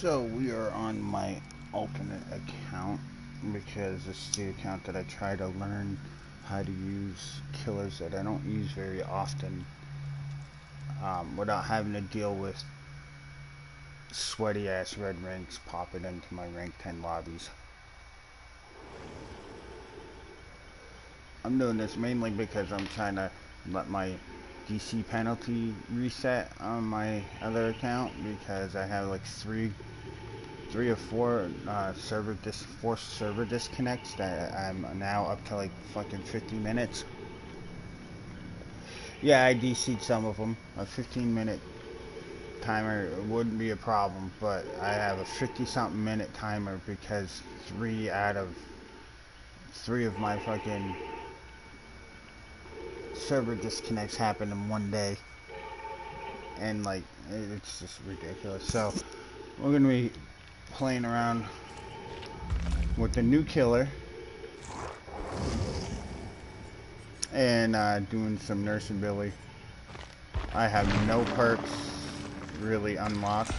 So we are on my alternate account because this is the account that I try to learn how to use killers that I don't use very often without having to deal with sweaty ass red ranks popping into my rank 10 lobbies. I'm doing this mainly because I'm trying to let my DC penalty reset on my other account because I have like three or four forced server disconnects that I'm now up to like fucking 50 minutes. Yeah, I DC'd some of them. A 15-minute timer wouldn't be a problem, but I have a 50-something minute timer because three of my fucking server disconnects happened in one day, and like it's just ridiculous. So we're gonna be playing around with the new killer and doing some Nurse and Billy. I have no perks really unlocked.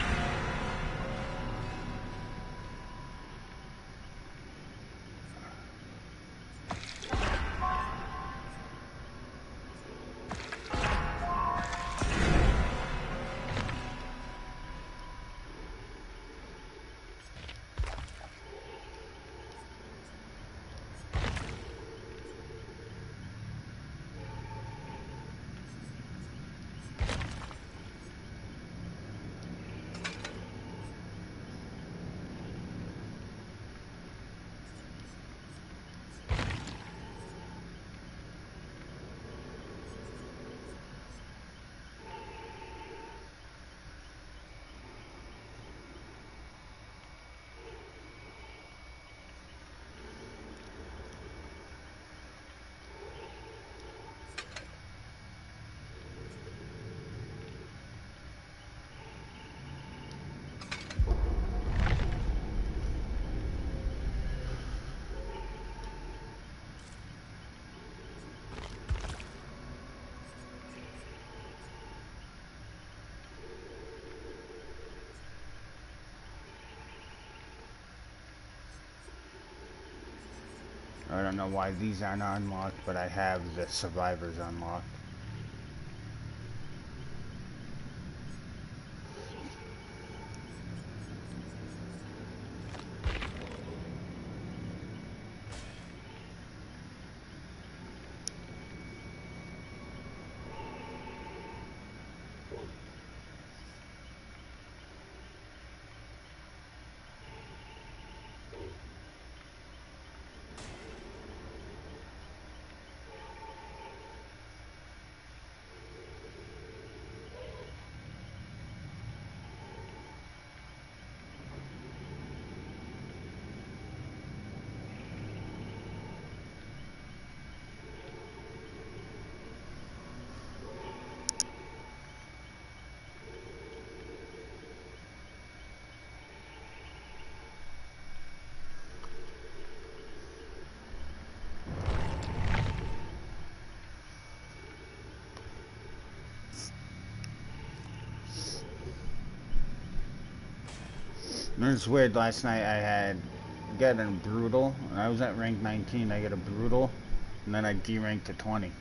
I don't know why these aren't unlocked, but I have the survivors unlocked. And it's weird, last night I got a brutal, and I was at rank 19, I got a brutal, and then I deranked to 20.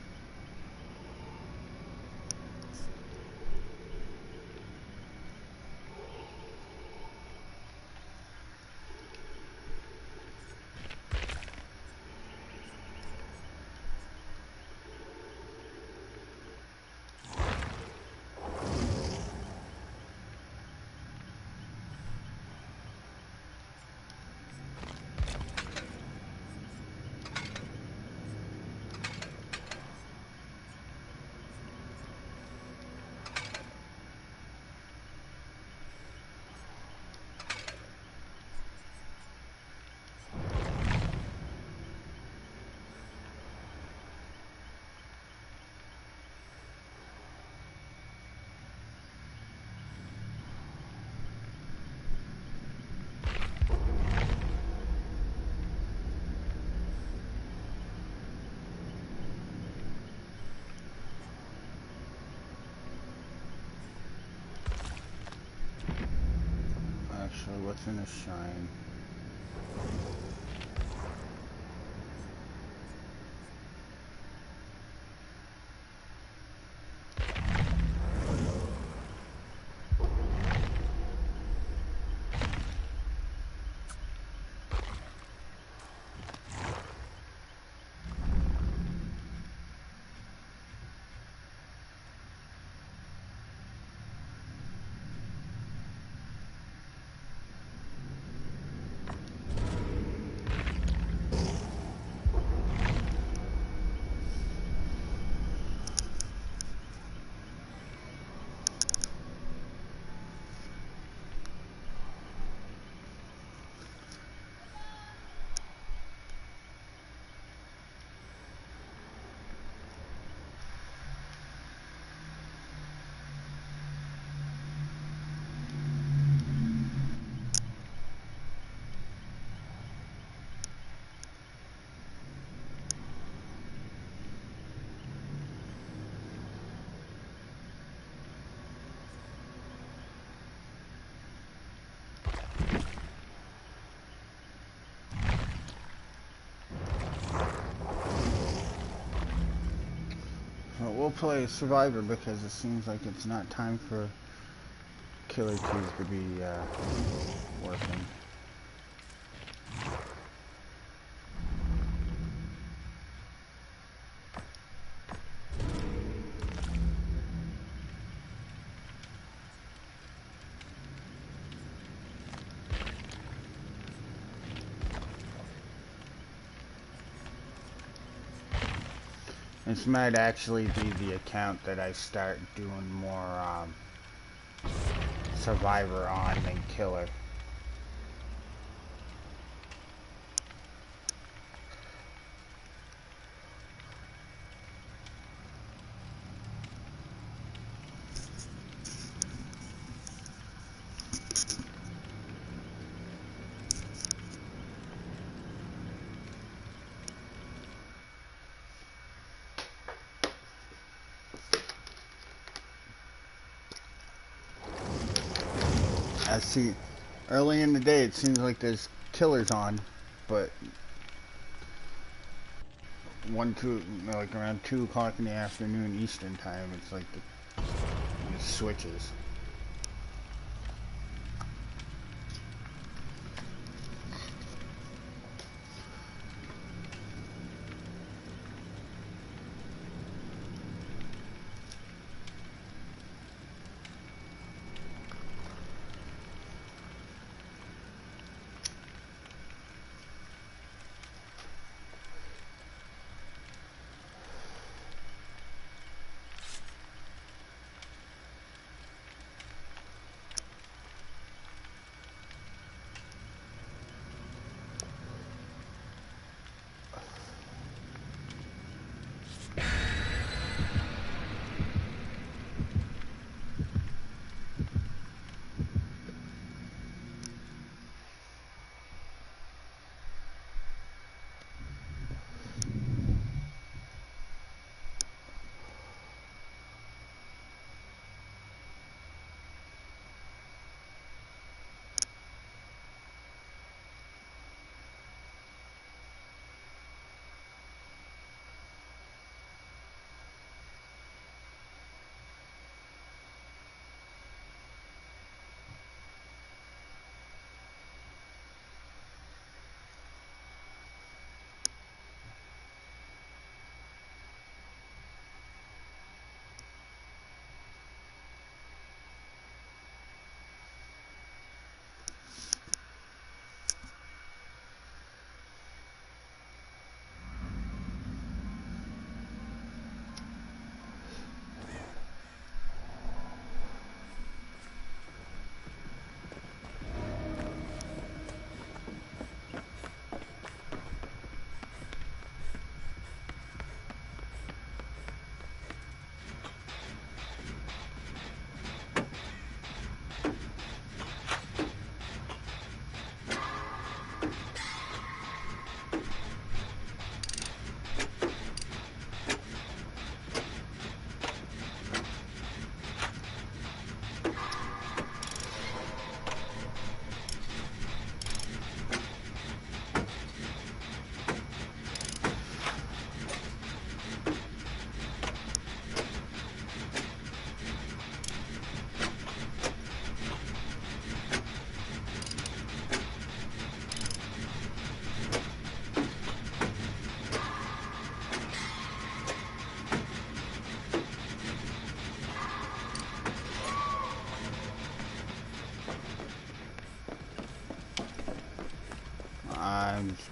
What's in a shrine? Well, we'll play Survivor because it seems like it's not time for Killer Keys to be working. This might actually be the account that I start doing more Survivor on than Killer. I see, early in the day it seems like there's killers on, but like around 2 o'clock in the afternoon Eastern time, it's like it switches.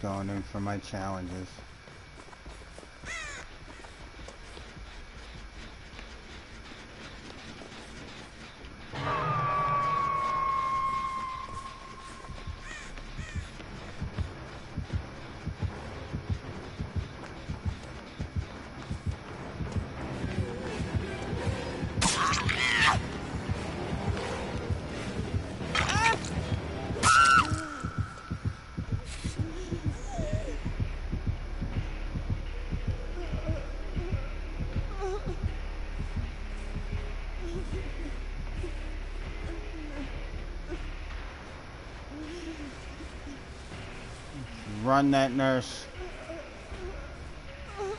going in for my challenges. Run that nurse. Oh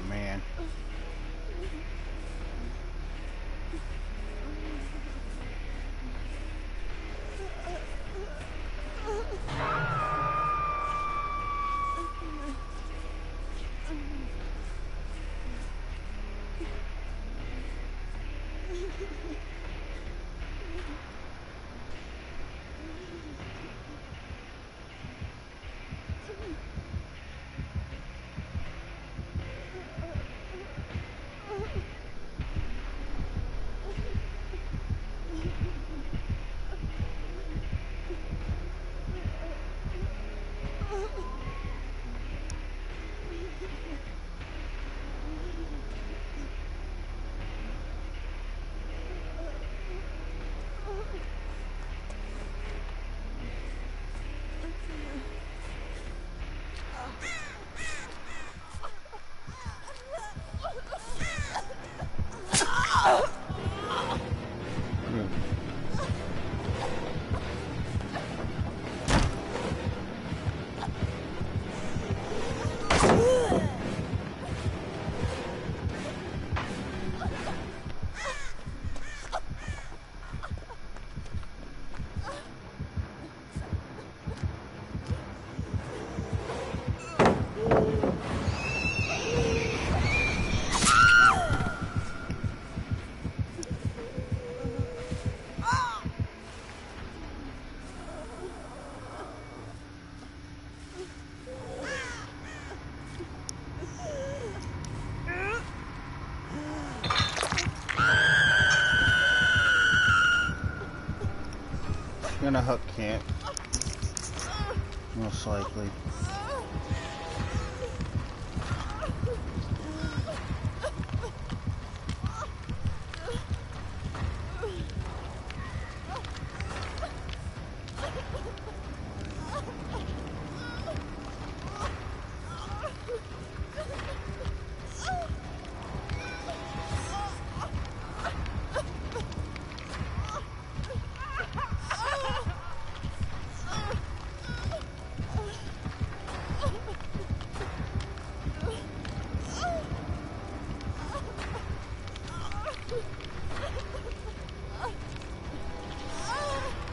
man. Gonna hook can't. Most likely.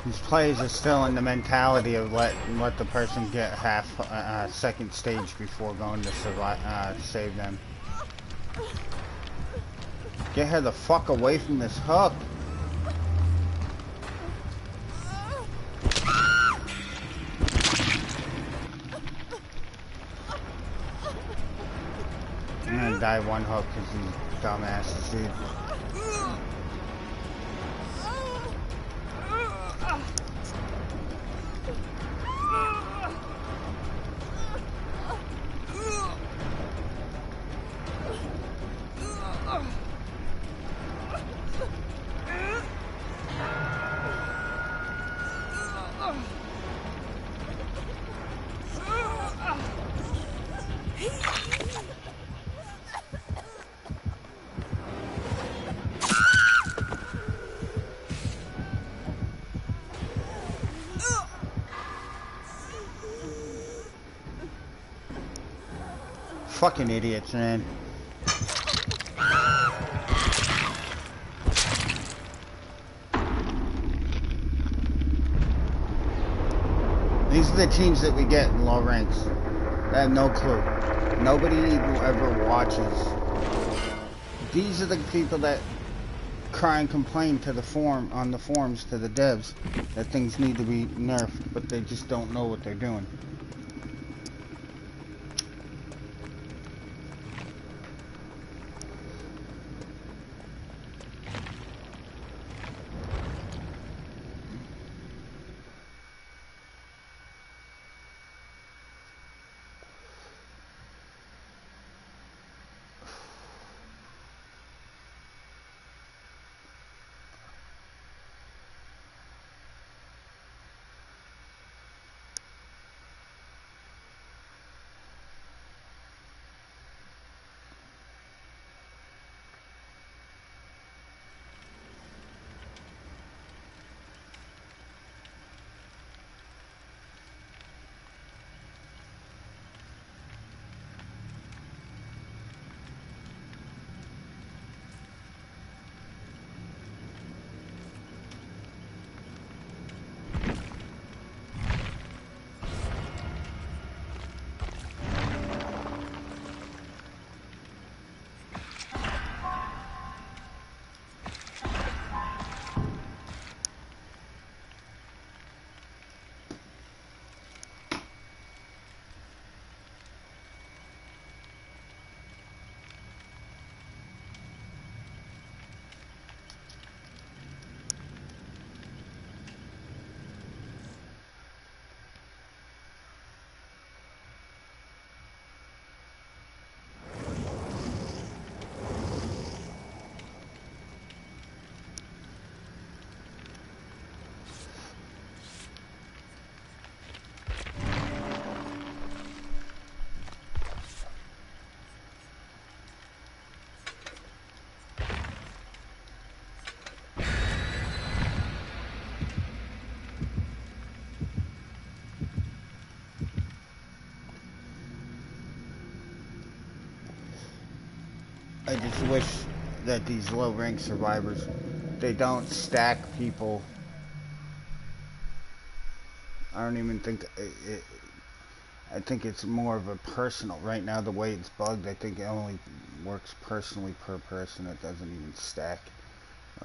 These players are still in the mentality of let the person get second stage before going to survive, save them. Get her the fuck away from this hook. I'm gonna die one hook because these dumbasses, dude. Fucking idiots, man. These are the teams that we get in low ranks. They have no clue. Nobody ever watches. These are the people that cry and complain to the on the forums to the devs that things need to be nerfed, but they just don't know what they're doing. I just wish that these low rank survivors, they don't stack people. I don't even think I think it's more of a personal. Right now, the way it's bugged, I think it only works personally per person. It doesn't even stack.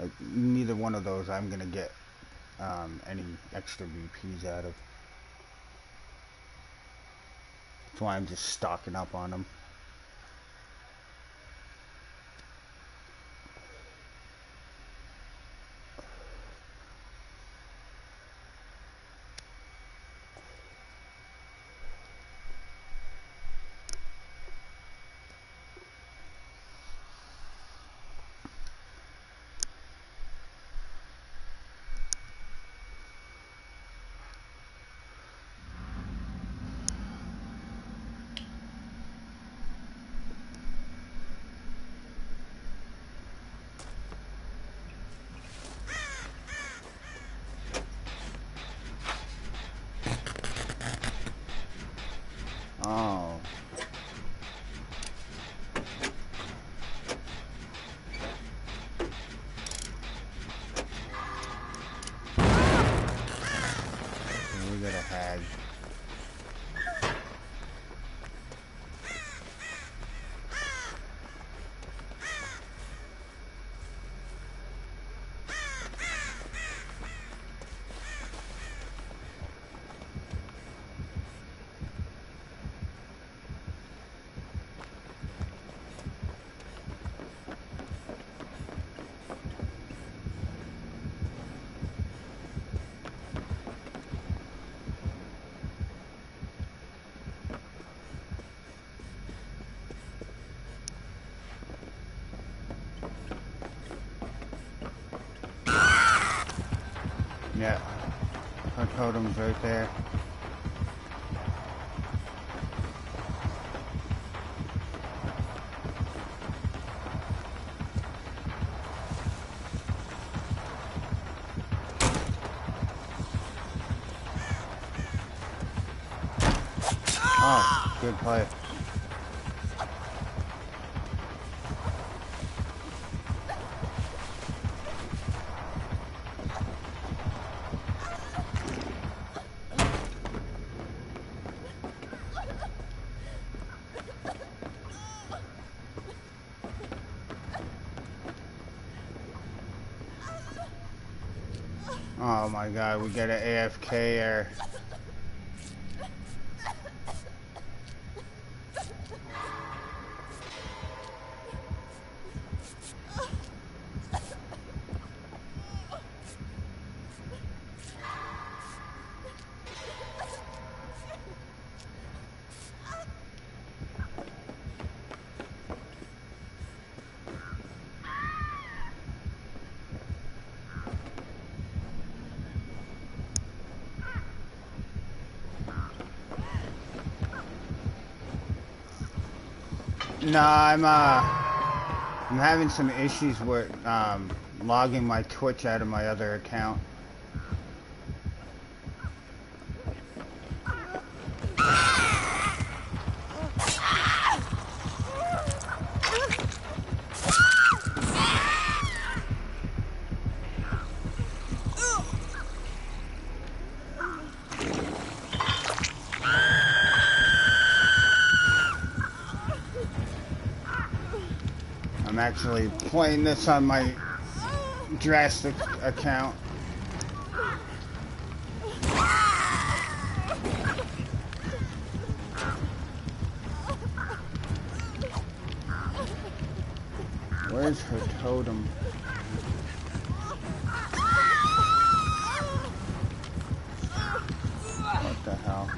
Like neither one of those, I'm gonna get any extra VPs out of. That's why I'm just stocking up on them. Oh. We got a hag. Yeah, her totem's right there. Oh, good play. Oh my god, we got an AFK error. No, I'm having some issues with logging my Twitch out of my other account. I'm actually playing this on my drastic account. Where's her totem? What the hell?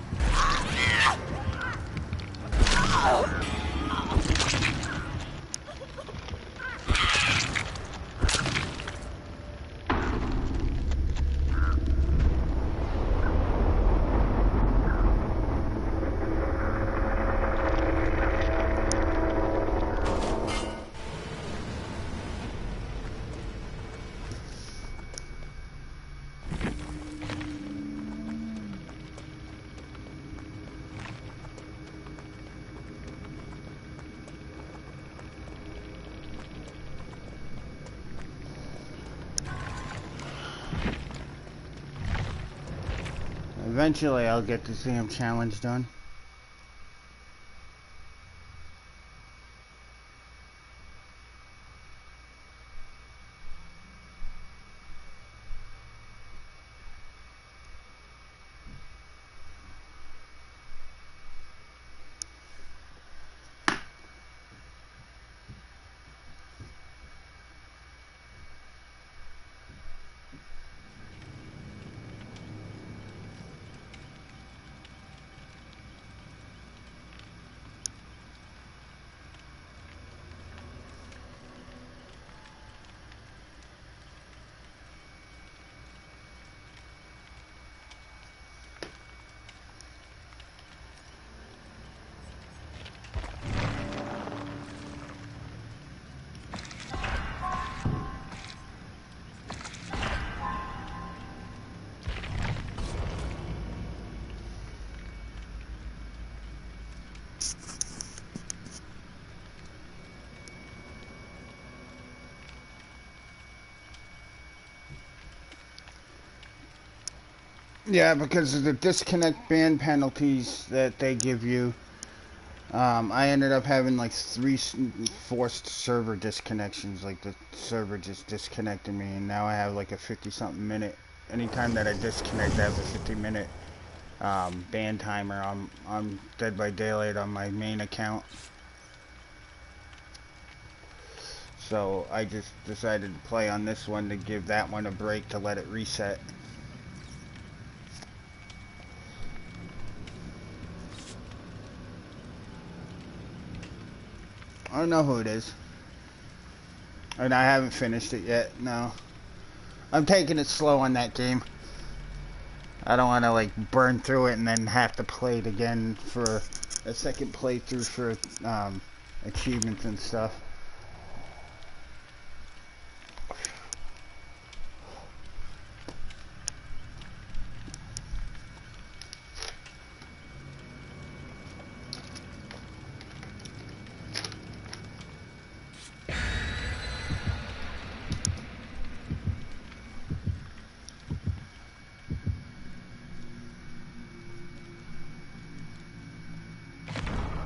Eventually I'll get the Sam challenge done. Yeah, because of the disconnect ban penalties that they give you, I ended up having like three forced server disconnections. Like the server just disconnected me, and now I have like a 50-something minute. Anytime that I disconnect, I have a 50-minute ban timer on Dead by Daylight on my main account. So I just decided to play on this one to give that one a break to let it reset. I don't know who it is. And I haven't finished it yet, no. I'm taking it slow on that game. I don't want to like burn through it and then have to play it again for a second playthrough for achievements and stuff.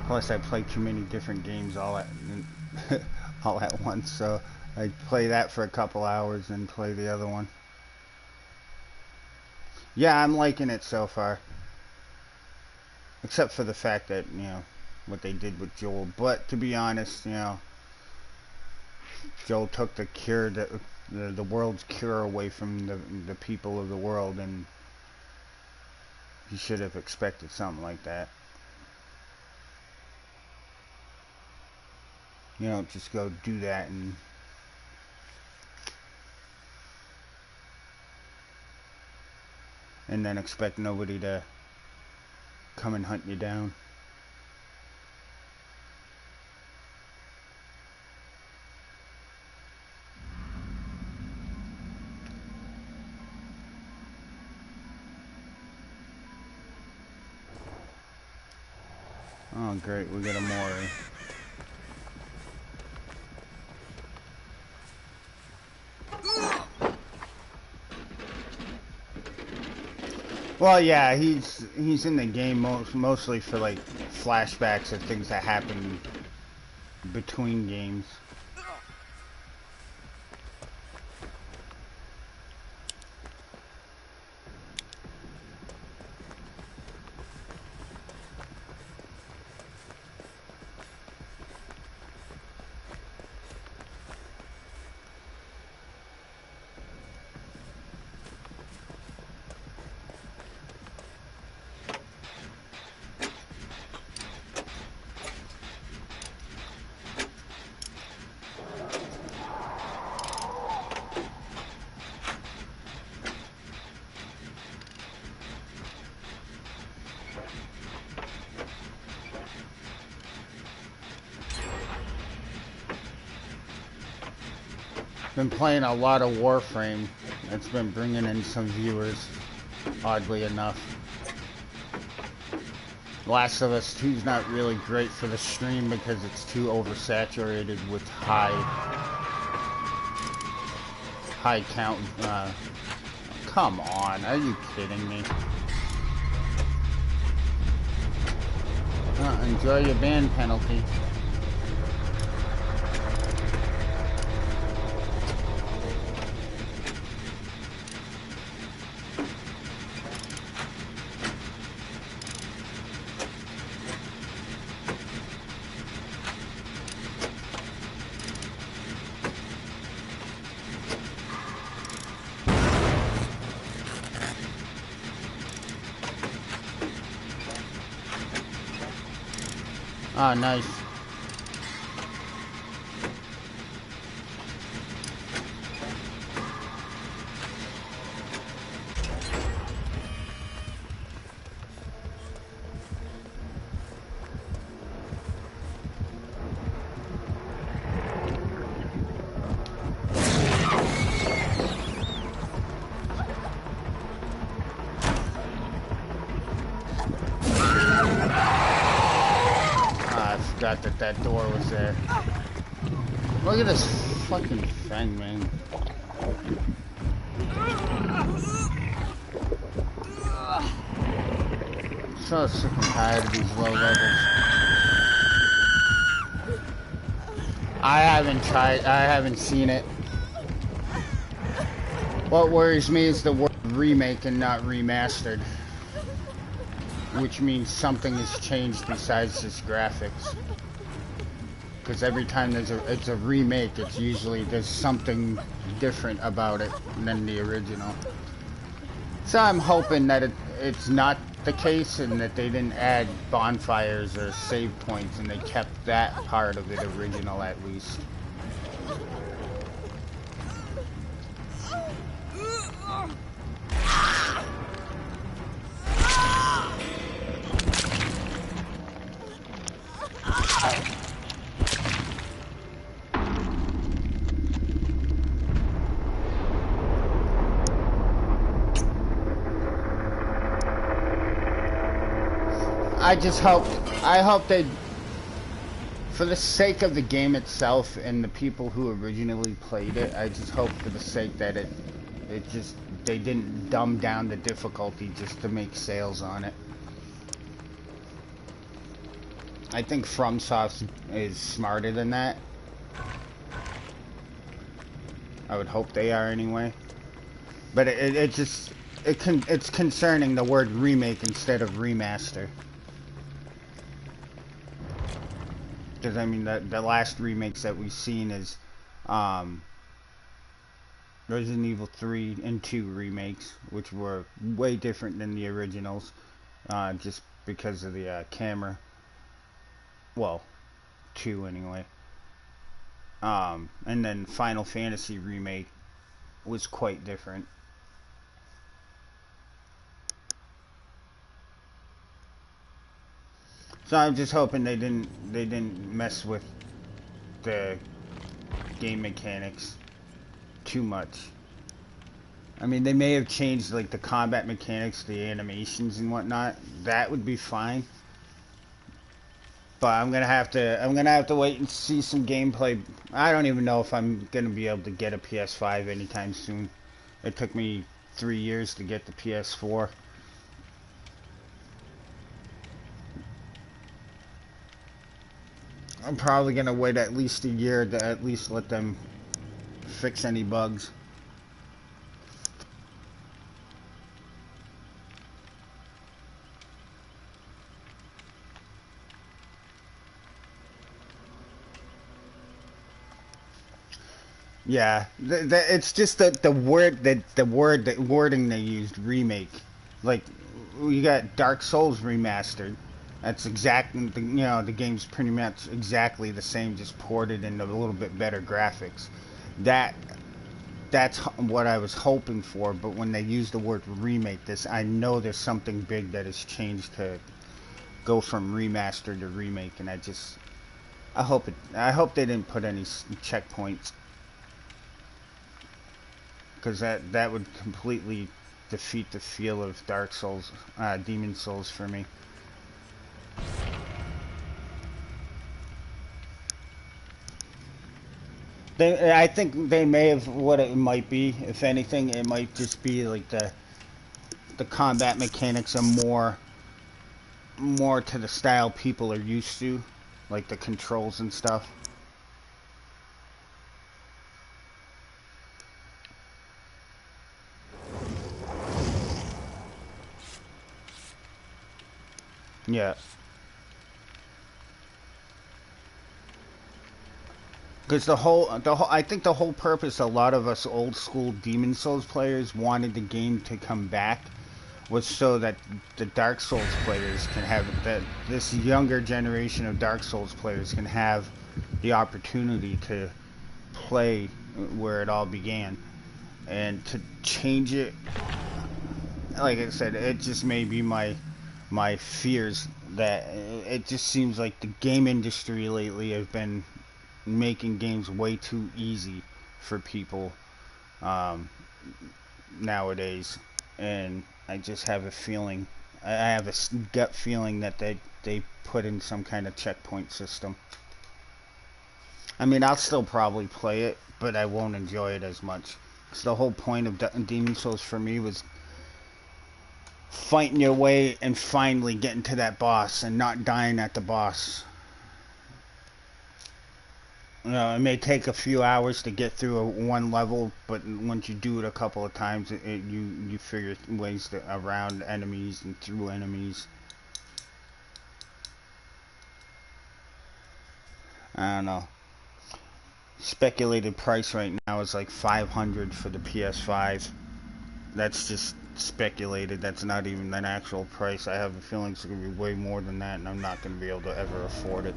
Plus, I play too many different games all at all at once, so I play that for a couple hours and play the other one. Yeah, I'm liking it so far. Except for the fact that, what they did with Joel. But to be honest, Joel took the world's cure away from the people of the world, and he should have expected something like that. You don't just go do that and then expect nobody to come and hunt you down. Oh, great, we got a Mori. Well, yeah, he's in the game mostly for like flashbacks of things that happen between games. Been playing a lot of Warframe. It's been bringing in some viewers, oddly enough. Last of Us 2 is not really great for the stream because it's too oversaturated with high count. Come on, are you kidding me? Enjoy your ban penalty. Ah, nice. That door was there. Look at this fucking thing, man. So sick and tired of these low levels. I haven't seen it. What worries me is the word remake and not remastered. Which means something has changed besides just graphics. Because every time it's a remake, it's usually there's something different about it than the original. So I'm hoping that it's not the case and that they didn't add bonfires or save points and they kept that part of it original at least. I hope they, for the sake of the game itself and the people who originally played it, I just hope for the sake that they didn't dumb down the difficulty just to make sales on it. I think FromSoft is smarter than that. I would hope they are anyway. But it just, it's concerning the word remake instead of remaster. Because I mean the last remakes that we've seen is um, Resident Evil 3 and 2 remakes, which were way different than the originals, just because of the camera. Well, 2 anyway. And then Final Fantasy remake was quite different. So I'm just hoping they didn't mess with the game mechanics too much. I mean, they may have changed like the combat mechanics, the animations and whatnot. That would be fine. But I'm gonna have to wait and see some gameplay. I don't even know if I'm gonna be able to get a PS5 anytime soon. It took me 3 years to get the PS4. I'm probably gonna wait at least a year to at least let them fix any bugs. Yeah, it's just the wording they used, remake. Like you got Dark Souls remastered. That's exactly the game's pretty much exactly the same, just ported into a little bit better graphics. That that's what I was hoping for. But when they use the word remake, this I know there's something big that has changed to go from remaster to remake, and I hope they didn't put any checkpoints because that would completely defeat the feel of Dark Souls, Demon Souls for me. I think they may have what it might be. If anything, it might just be like the combat mechanics are more to the style people are used to, like the controls and stuff. Yeah. Because I think the whole purpose a lot of us old school Demon Souls players wanted the game to come back was so that the Dark Souls players can have that this younger generation of Dark Souls players can have the opportunity to play where it all began, and to change it, like I said, it just may be my fears that it just seems like the game industry lately has been making games way too easy for people um, nowadays, and I just have a feeling, I have a gut feeling that they put in some kind of checkpoint system. I mean, I'll still probably play it, but I won't enjoy it as much. Because the whole point of Demon Souls for me was fighting your way and finally getting to that boss and not dying at the boss. It may take a few hours to get through one level, but once you do it a couple of times, you figure ways around enemies and through enemies. I don't know. Speculated price right now is like 500 for the PS5. That's just speculated. That's not even an actual price. I have a feeling it's going to be way more than that, and I'm not going to be able to ever afford it.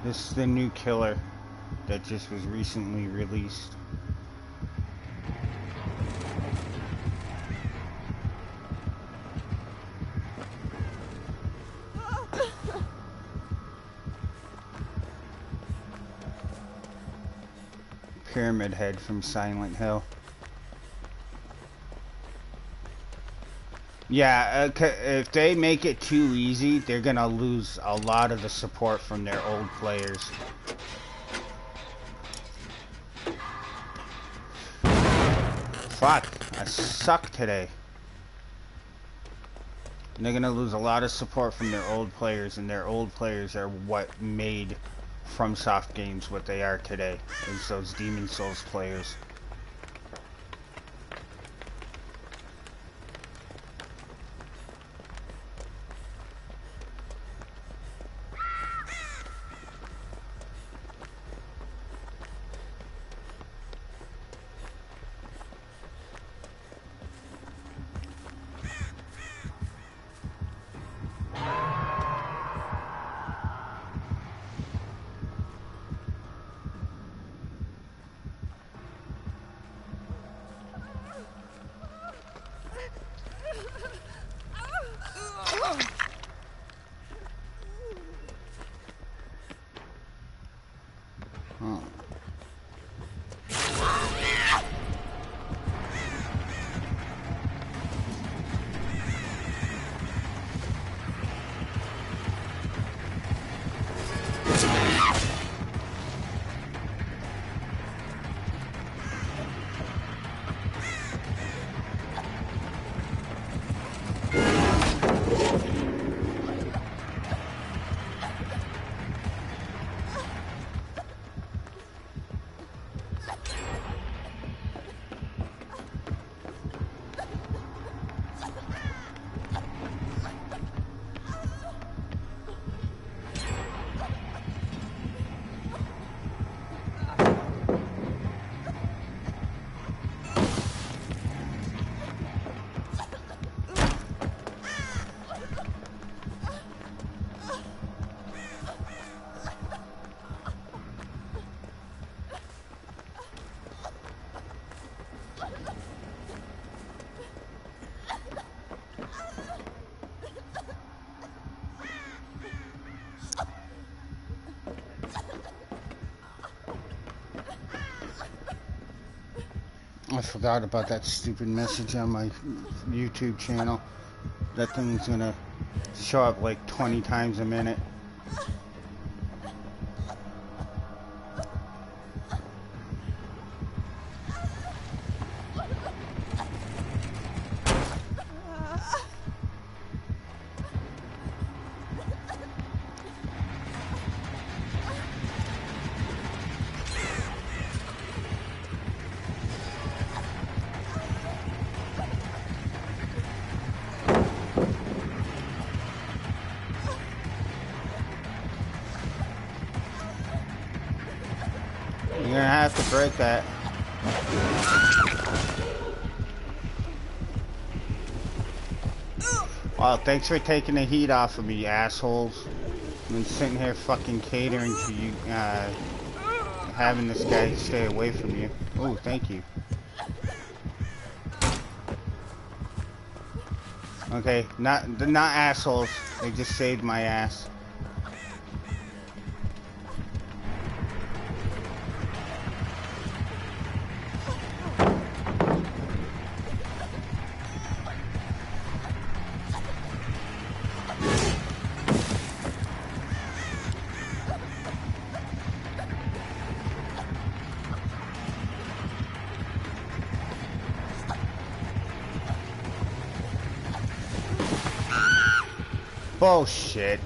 This is the new killer that just was recently released. Pyramid Head from Silent Hill. Yeah, if they make it too easy, they're gonna lose a lot of the support from their old players. Fuck, I suck today. And they're gonna lose a lot of support from their old players, and their old players are what made FromSoft games what they are today. It's those Demon Souls players. Oh. I forgot about that stupid message on my YouTube channel. That thing's gonna show up like 20 times a minute. You're gonna have to break that. Wow, thanks for taking the heat off of me, assholes. I've been sitting here fucking catering to you, having this guy stay away from you. Oh, thank you. Okay, not assholes. They just saved my ass. Bullshit.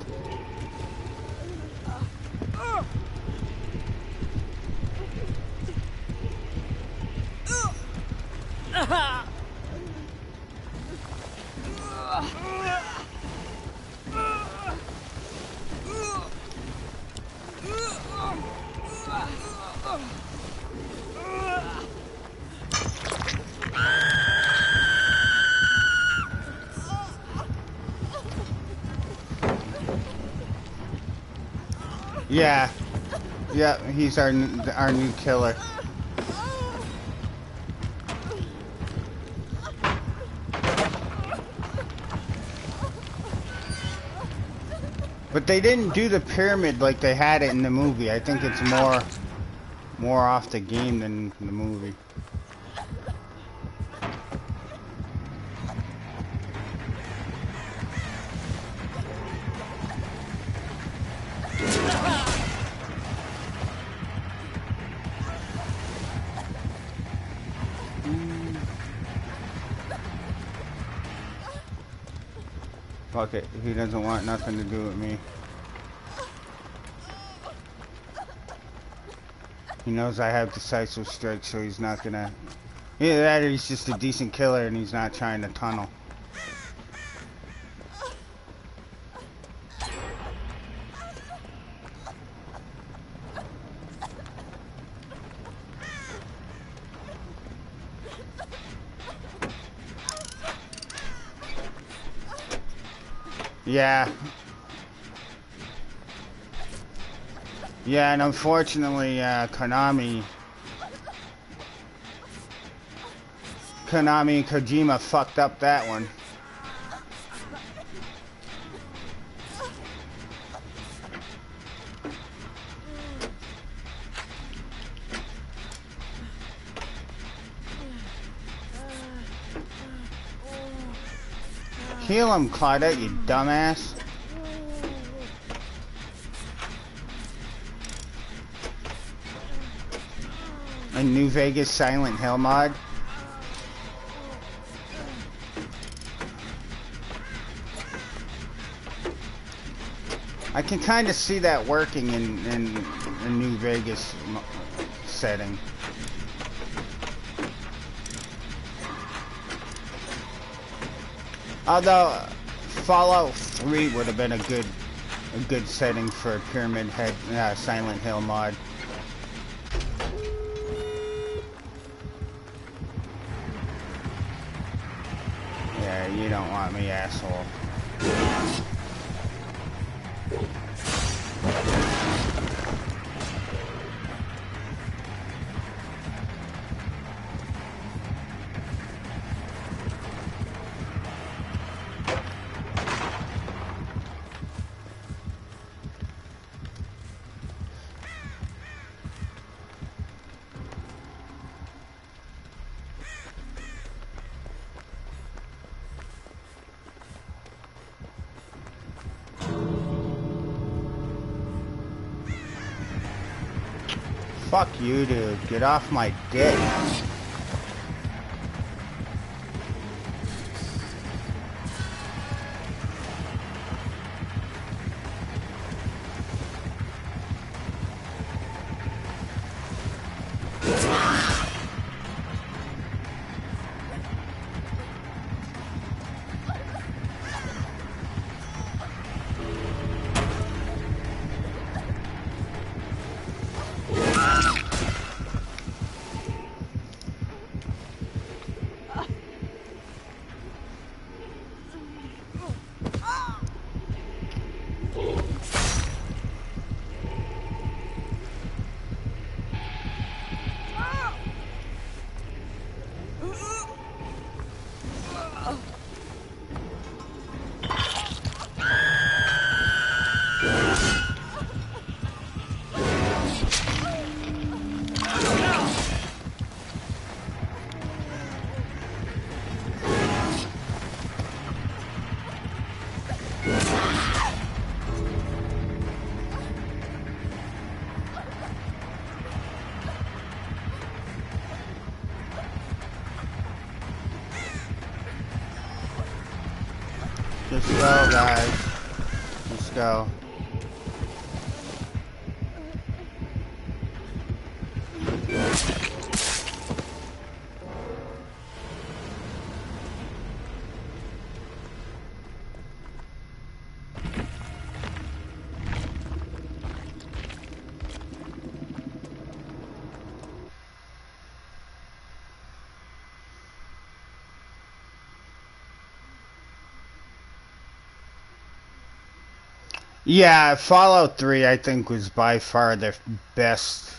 Yeah. Yeah, he's our new killer. But they didn't do the pyramid like they had it in the movie. I think it's more off the game than the movie. Fuck it. He doesn't want nothing to do with me. He knows I have decisive strike, so he's not gonna... Either that or he's just a decent killer and he's not trying to tunnel. Yeah. Yeah, and unfortunately, Konami and Kojima fucked up that one. Heal him, Claudette, you dumbass. A New Vegas Silent Hill mod. I can kind of see that working in a New Vegas setting. Although Fallout 3 would have been a good setting for a Pyramid Head Silent Hill mod. Yeah, you don't want me, asshole. Fuck you, dude. Get off my dick. Let's go, guys. Let's go. Yeah, Fallout 3 I think was by far their best.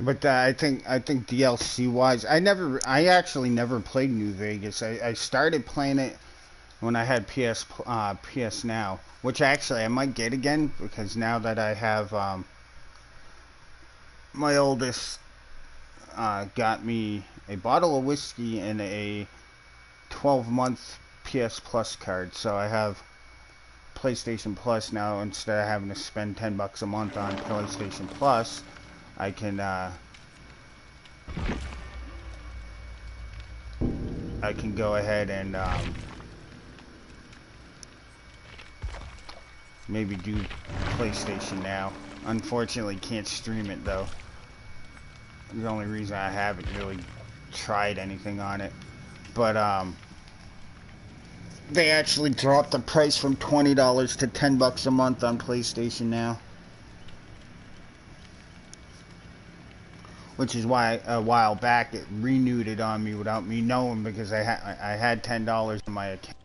But I think DLC wise, I actually never played New Vegas. I started playing it when I had PS Now, which actually I might get again because now that I have my oldest got me a bottle of whiskey and a 12-month PS Plus card, so I have PlayStation Plus now. Instead of having to spend $10 a month on PlayStation Plus, I can go ahead and maybe do PlayStation Now. Unfortunately, can't stream it though. The only reason I haven't really tried anything on it, but they actually dropped the price from $20 to $10 a month on PlayStation Now, which is why a while back it renewed it on me without me knowing because I had $10 in my account,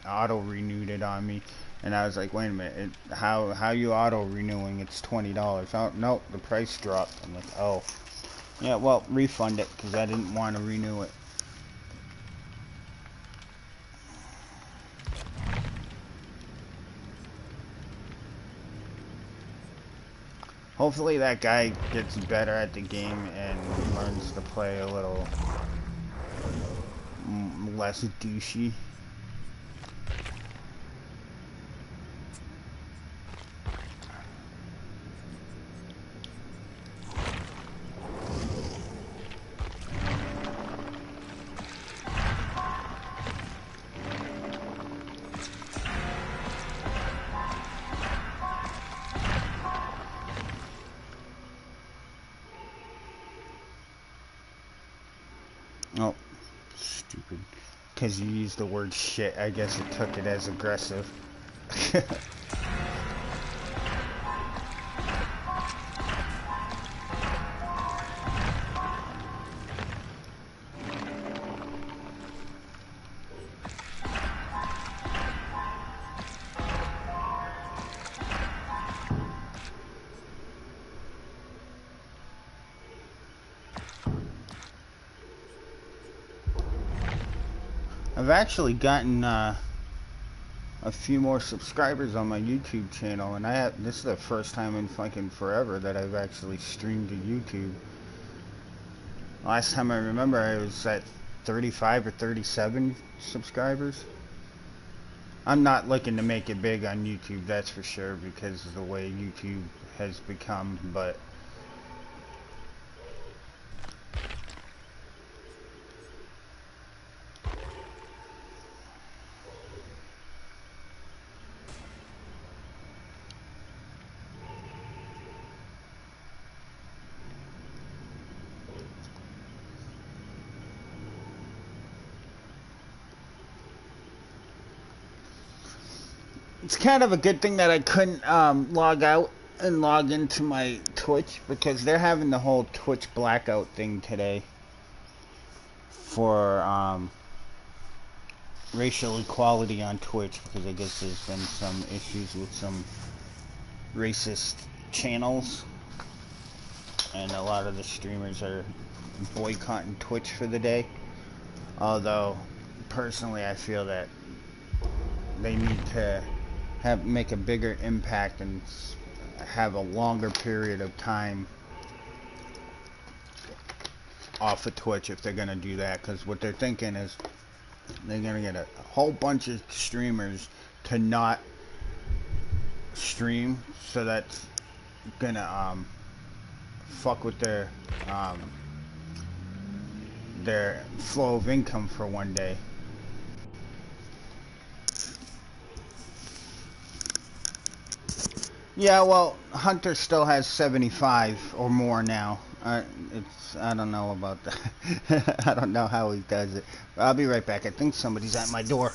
auto renewed it on me, and I was like, wait a minute, how you auto renewing? It's $20. Oh no, the price dropped. I'm like, oh yeah, well refund it because I didn't want to renew it. Hopefully that guy gets better at the game and learns to play a little less douchey. Oh, stupid. Because you used the word shit, I guess it took it as aggressive. I've actually gotten a few more subscribers on my YouTube channel, and this is the first time in fucking forever that I've actually streamed to YouTube. Last time I remember, I was at 35 or 37 subscribers. I'm not looking to make it big on YouTube, that's for sure, because of the way YouTube has become, but it's kind of a good thing that I couldn't log out and log into my Twitch because they're having the whole Twitch blackout thing today for racial equality on Twitch because I guess there's been some issues with some racist channels and a lot of the streamers are boycotting Twitch for the day. Although personally I feel that they need to make a bigger impact and have a longer period of time off of Twitch if they're gonna do that, because what they're thinking is they're gonna get a whole bunch of streamers to not stream, so that's gonna fuck with their flow of income for one day. Yeah, well, Hunter still has 75 or more now. I don't know about that. I don't know how he does it. I'll be right back. I think somebody's at my door.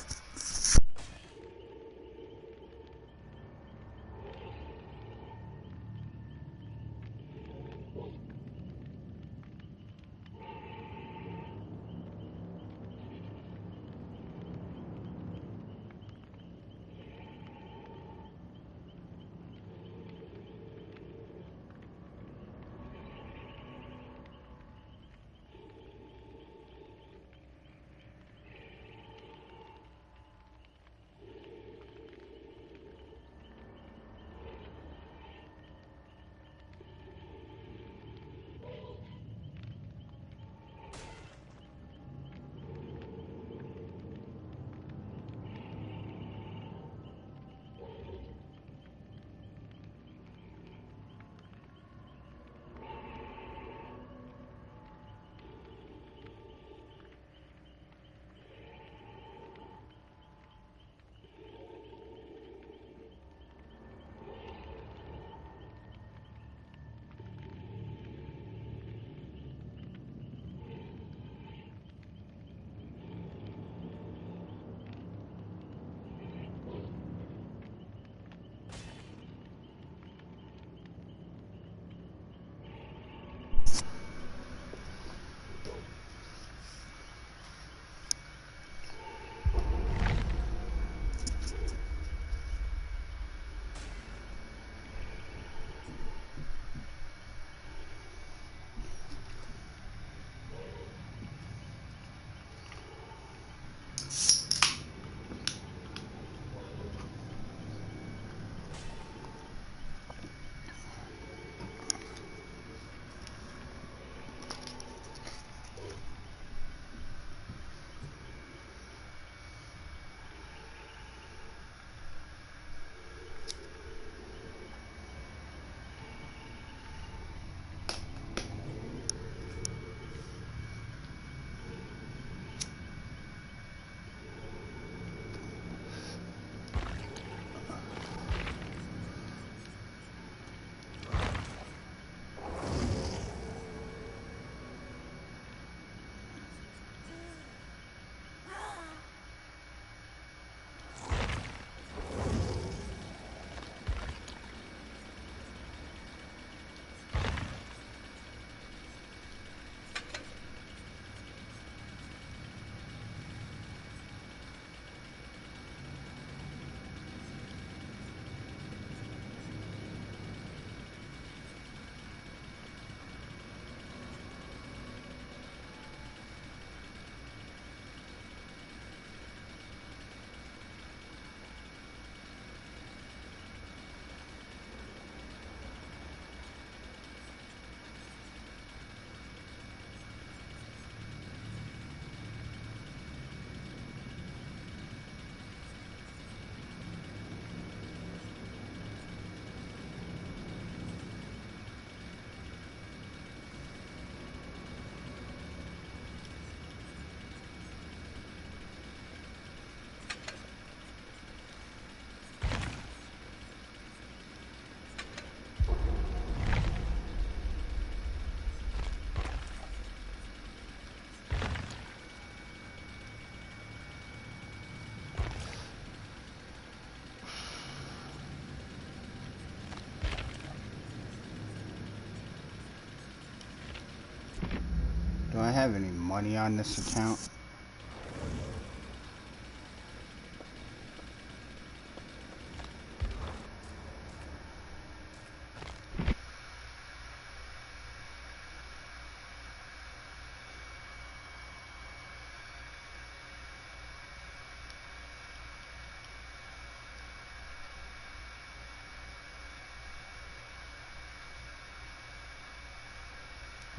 have any money on this account?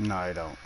No, I don't.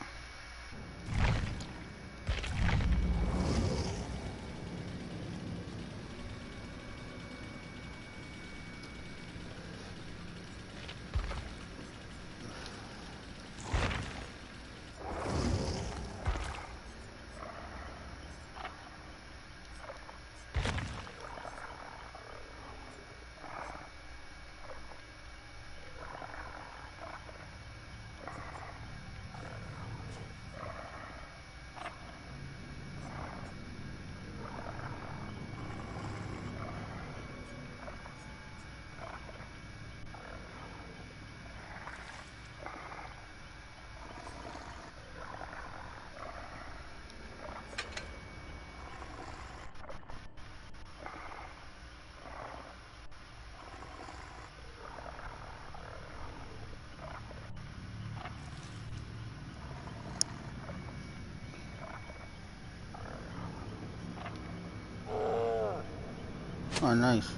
Oh, nice.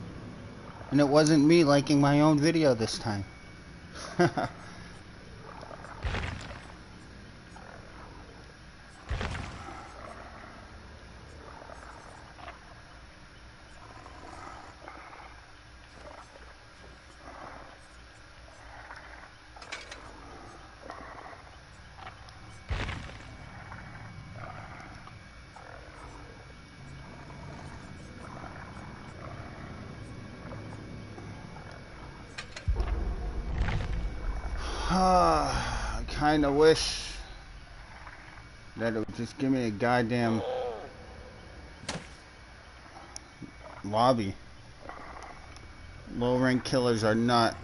And it wasn't me liking my own video this time. I kind of wish that it would just give me a goddamn lobby. Low rank killers are not.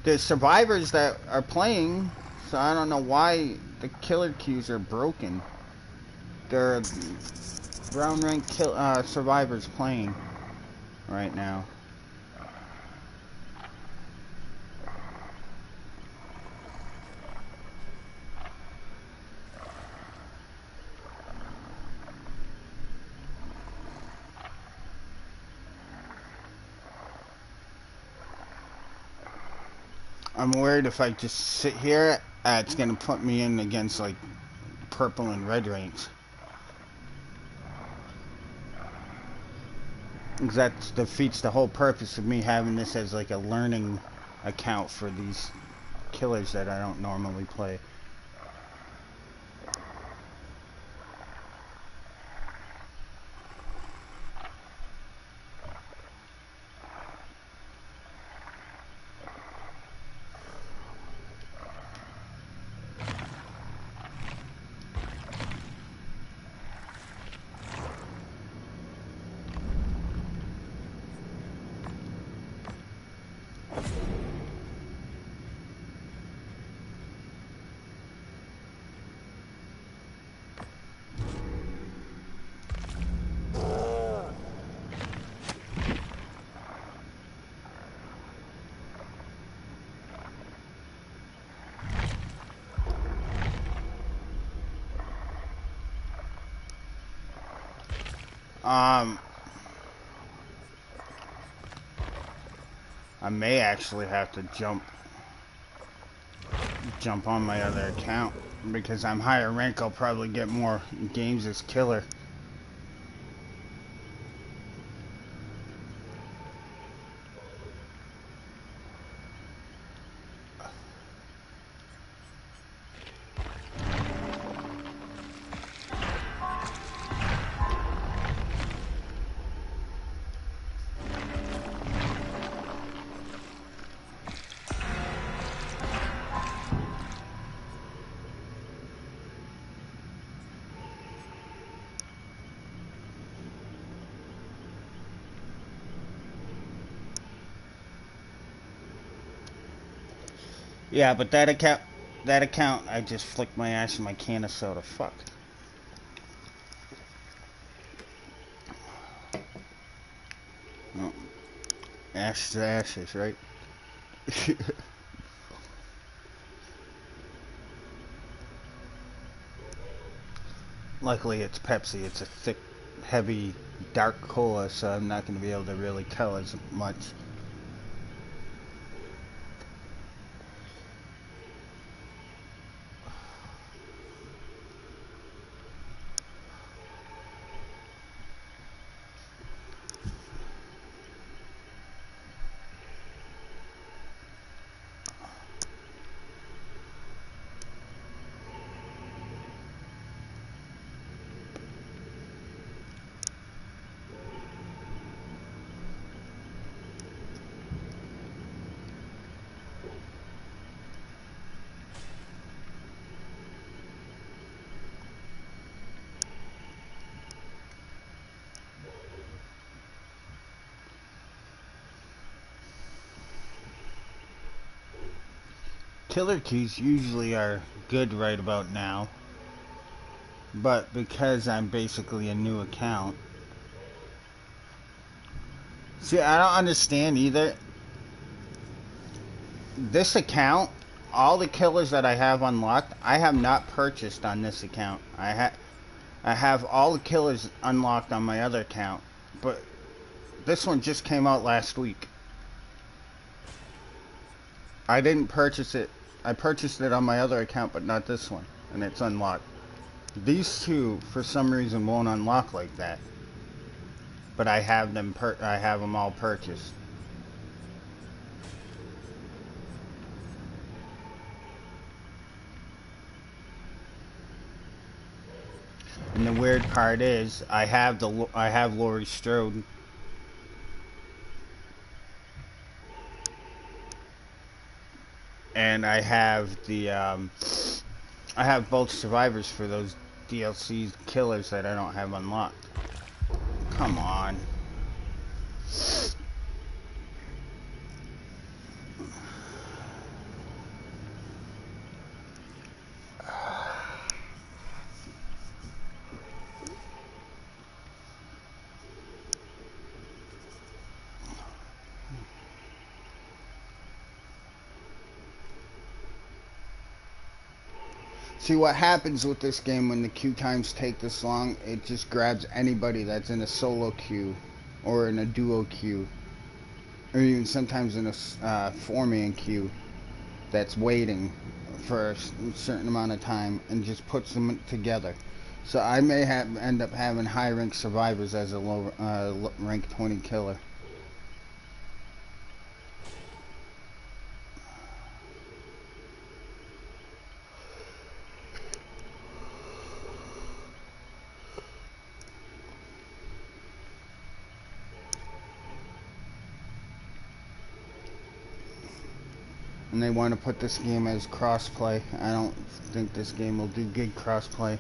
There's survivors that are playing, so I don't know why the killer queues are broken. There are brown rank survivors playing right now. I'm worried if I just sit here, it's gonna put me in against like purple and red ranks. That defeats the whole purpose of me having this as like a learning account for these killers that I don't normally play. I may actually have to jump on my other account because I'm higher rank. I'll probably get more games as killer. Yeah, but that account, That account, I just flicked my ass in my can of soda. Fuck. Oh, ash to ashes, right? Luckily, it's Pepsi. It's a thick, heavy, dark cola, so I'm not going to be able to really tell as much. Killer keys usually are good right about now, but because I'm basically a new account. See, I don't understand either. This account, all the killers that I have unlocked, I have not purchased on this account. I have all the killers unlocked on my other account, but this one just came out last week. I didn't purchase it. I purchased it on my other account, but not this one, and it's unlocked. These two, for some reason, won't unlock like that. But I have them. I have them all purchased. And the weird part is, I have Laurie Strode, and I have both survivors for those DLC killers that I don't have unlocked. Come on. See what happens with this game when the queue times take this long, it just grabs anybody that's in a solo queue or in a duo queue or even sometimes in a four-man queue that's waiting for a certain amount of time and just puts them together. So I may end up having high rank survivors as a low rank 20 killer. And they want to put this game as crossplay. I don't think this game will do good crossplay.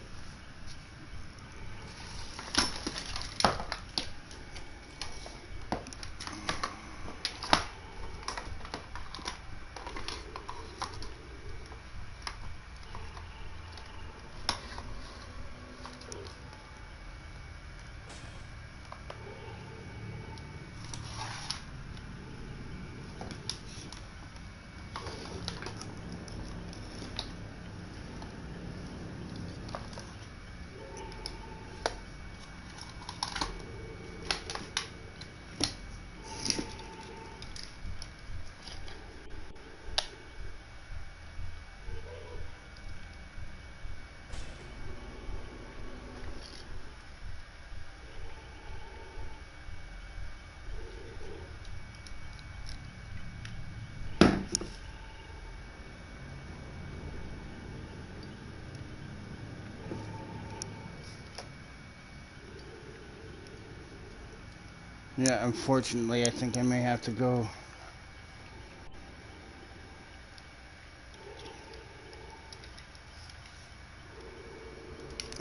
Yeah, unfortunately, I think I may have to go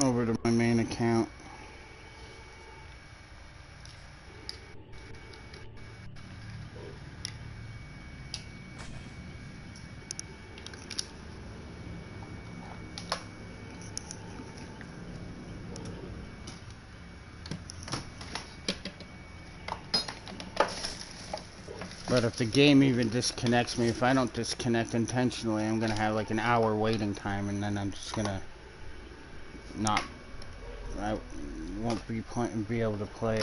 over to my main account. But if the game even disconnects me, if I don't disconnect intentionally, I'm gonna have like an hour waiting time, and then I'm just gonna not. I won't be able to play.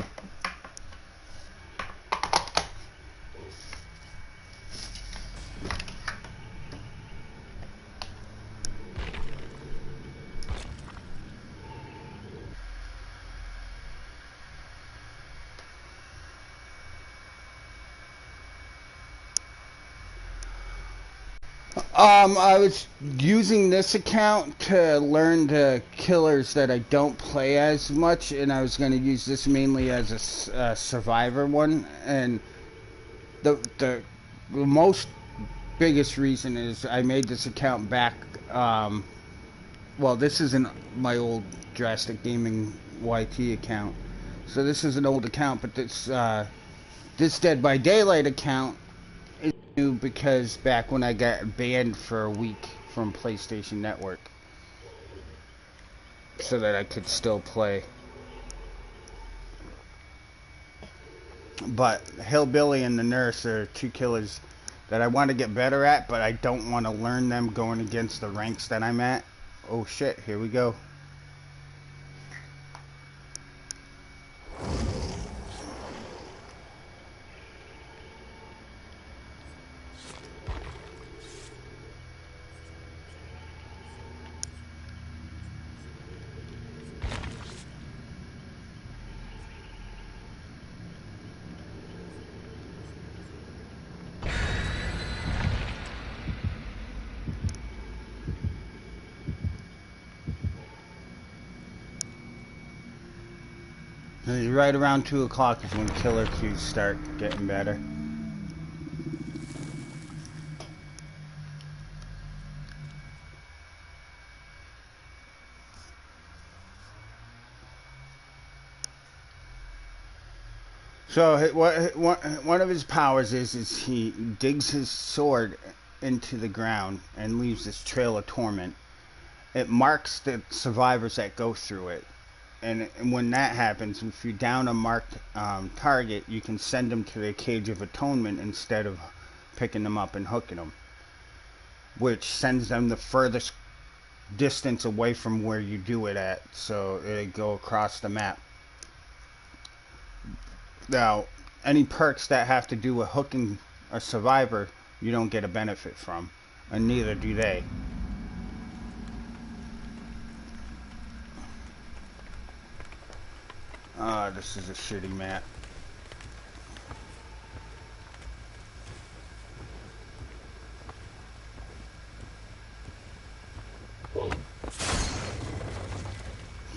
I was using this account to learn the killers that I don't play as much, and I was going to use this mainly as a survivor one. And the most biggest reason is I made this account back. Well, this isn't my old Drastic Gaming YT account, so this is an old account. But this Dead by Daylight account is new because back when I got banned for a week from PlayStation Network, so that I could still play. But Hillbilly and the Nurse are two killers that I want to get better at, but I don't want to learn them going against the ranks that I'm at. Oh shit, here we go. Right around 2 o'clock is when killer queues start getting better. So one of his powers is he digs his sword into the ground and leaves this trail of torment. It marks the survivors that go through it. And when that happens, if you down a marked target, you can send them to the Cage of Atonement instead of picking them up and hooking them, which sends them the furthest distance away from where you do it at, so they go across the map. Now, any perks that have to do with hooking a survivor, you don't get a benefit from, and neither do they. This is a shitty map.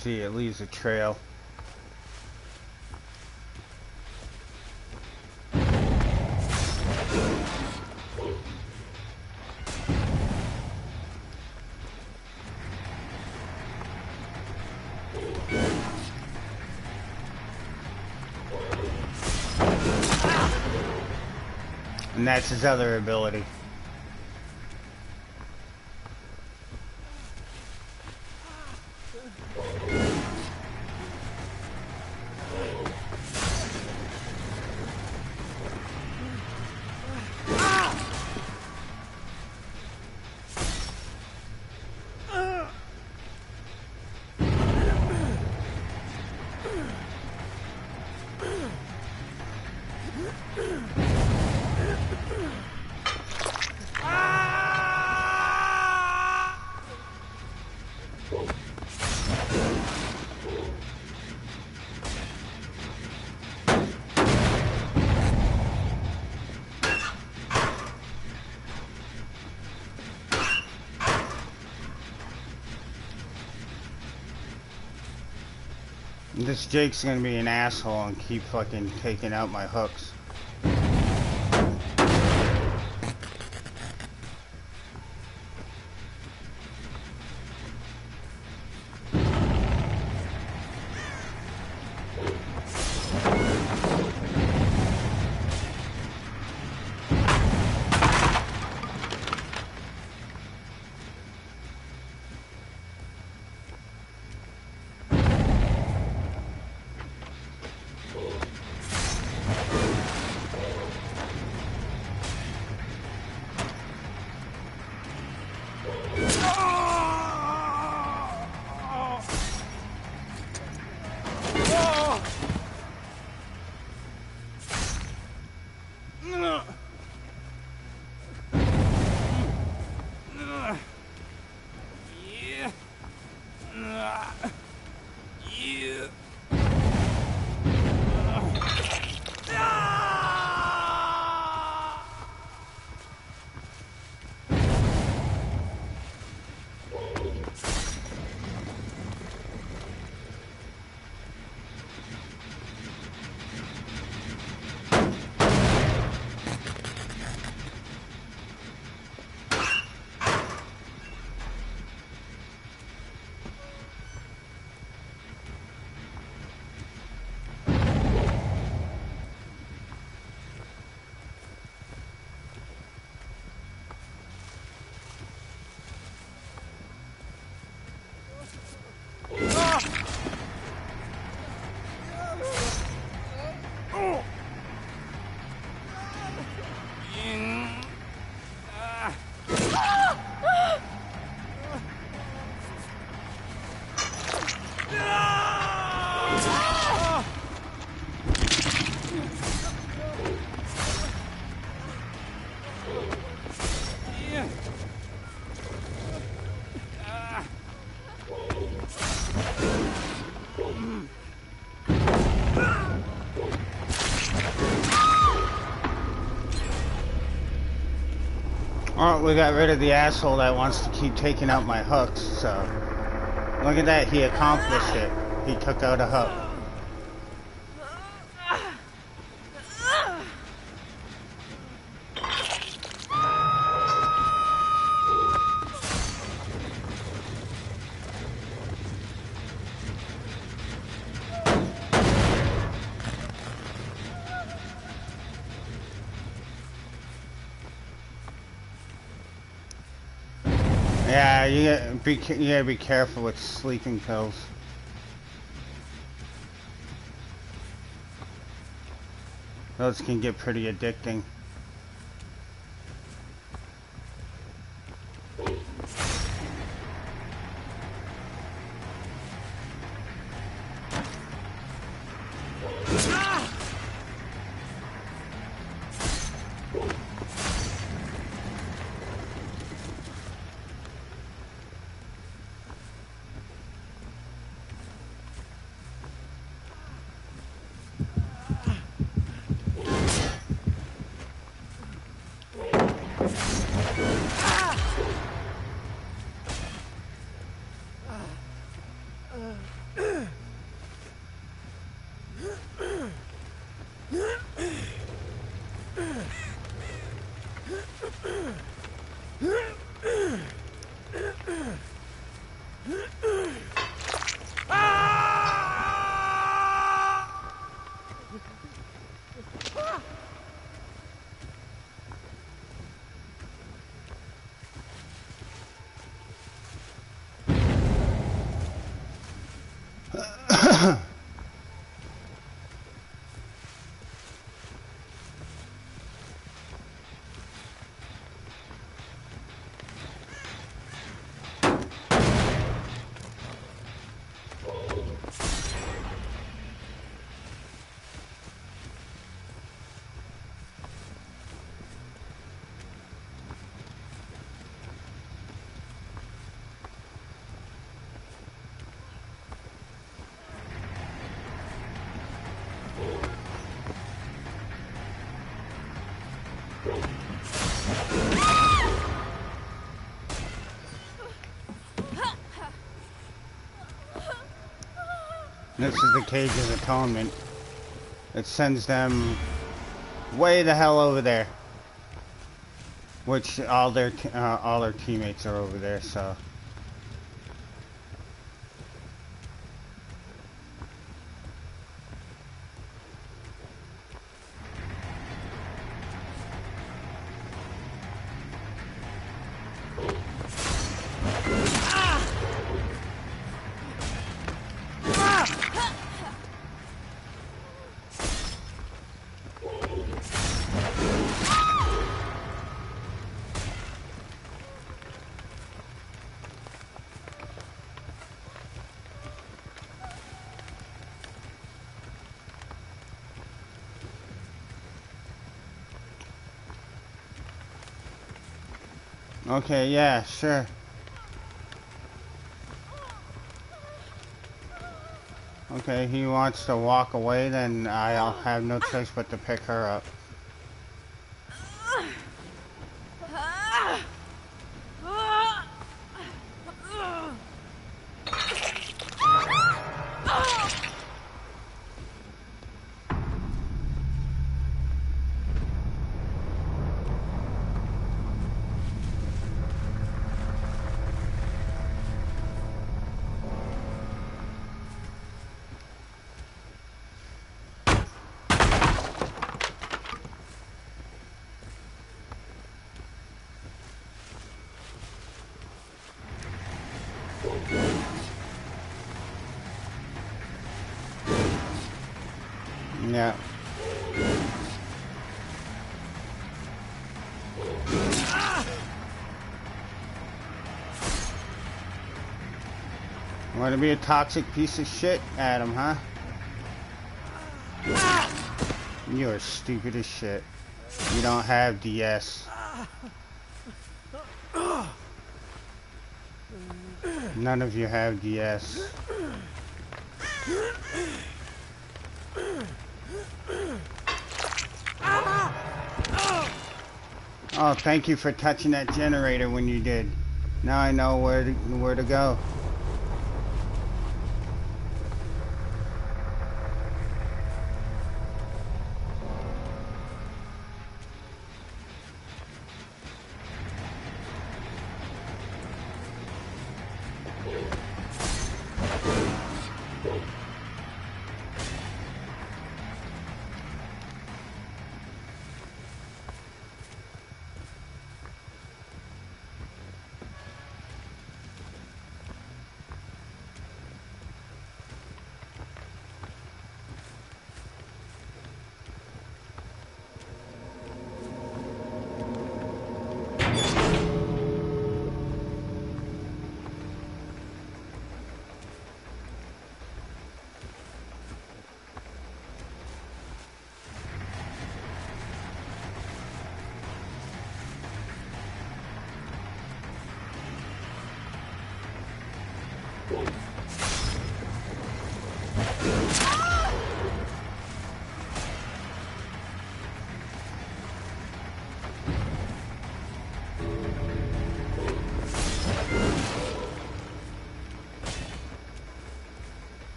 See, it leaves a trail. And that's his other ability. This Jake's gonna be an asshole and keep fucking taking out my hooks. Oh, we got rid of the asshole that wants to keep taking out my hooks, so... Look at that, he accomplished it. He took out a hook. Yeah, you gotta be careful with sleeping pills. Those can get pretty addicting. This is the Cage's atonement. It sends them way the hell over there. Which all their teammates are over there, so. Okay, yeah, sure. Okay, he wants to walk away, then I'll have no choice but to pick her up. Yeah. Want to be a toxic piece of shit, Adam, huh? You're stupid as shit. You don't have DS. None of you have DS. Oh, thank you for touching that generator when you did. Now I know where to go.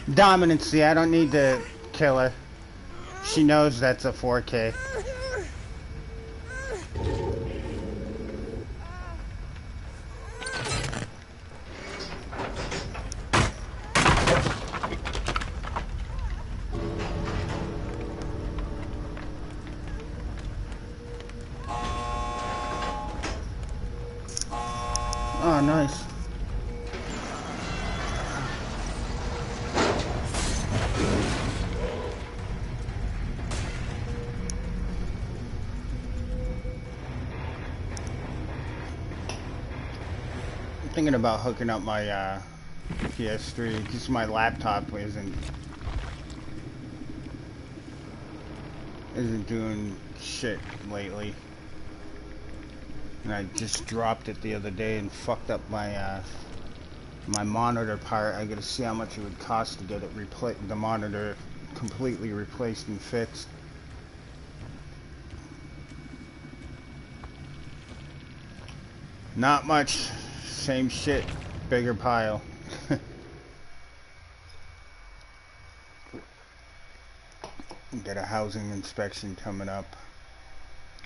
Dominancy, I don't need to kill her. She knows that's a 4K. Oh, nice. I'm thinking about hooking up my PS3 because my laptop isn't doing shit lately. And I just dropped it the other day and fucked up my my monitor part. I gotta see how much it would cost to get it the monitor completely replaced and fixed. Not much. Same shit, bigger pile. Get a housing inspection coming up.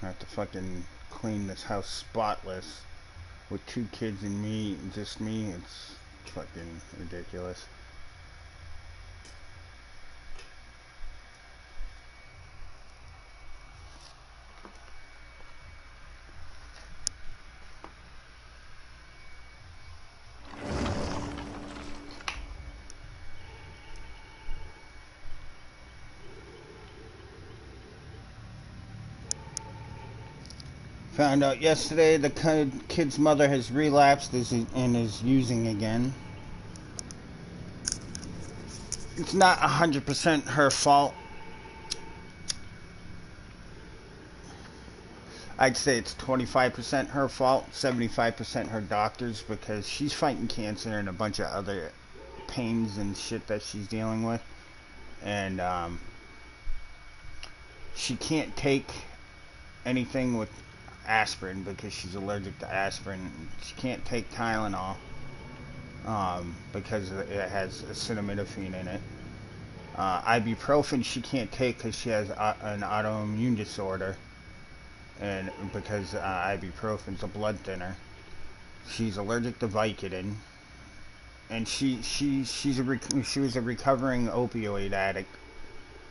I have to fucking clean this house spotless with 2 kids and me, just me. It's fucking ridiculous. Found out yesterday the kid's mother has relapsed and is using again. It's not 100% her fault. I'd say it's 25% her fault, 75% her doctor's, because she's fighting cancer and a bunch of other pains and shit that she's dealing with. And she can't take anything with aspirin because she's allergic to aspirin. She can't take Tylenol because it has acetaminophen in it. Ibuprofen she can't take because she has an autoimmune disorder, and because ibuprofen's a blood thinner. She's allergic to Vicodin, and she was a recovering opioid addict,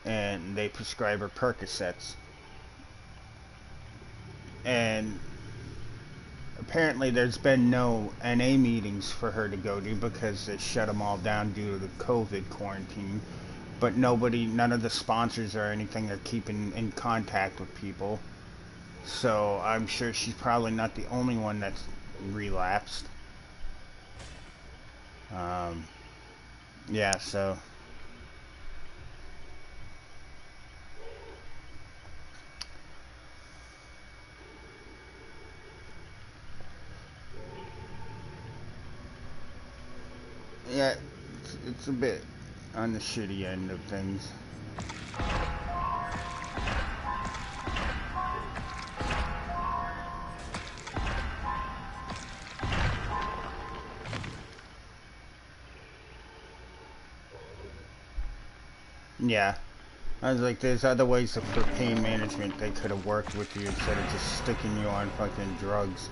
and they prescribe her Percocets. And apparently there's been no NA meetings for her to go to because they shut them all down due to the COVID quarantine. But none of the sponsors or anything are keeping in contact with people. So I'm sure she's probably not the only one that's relapsed. Yeah, so yeah, it's a bit on the shitty end of things. Yeah. I was like, there's other ways for pain management they could have worked with you instead of just sticking you on fucking drugs.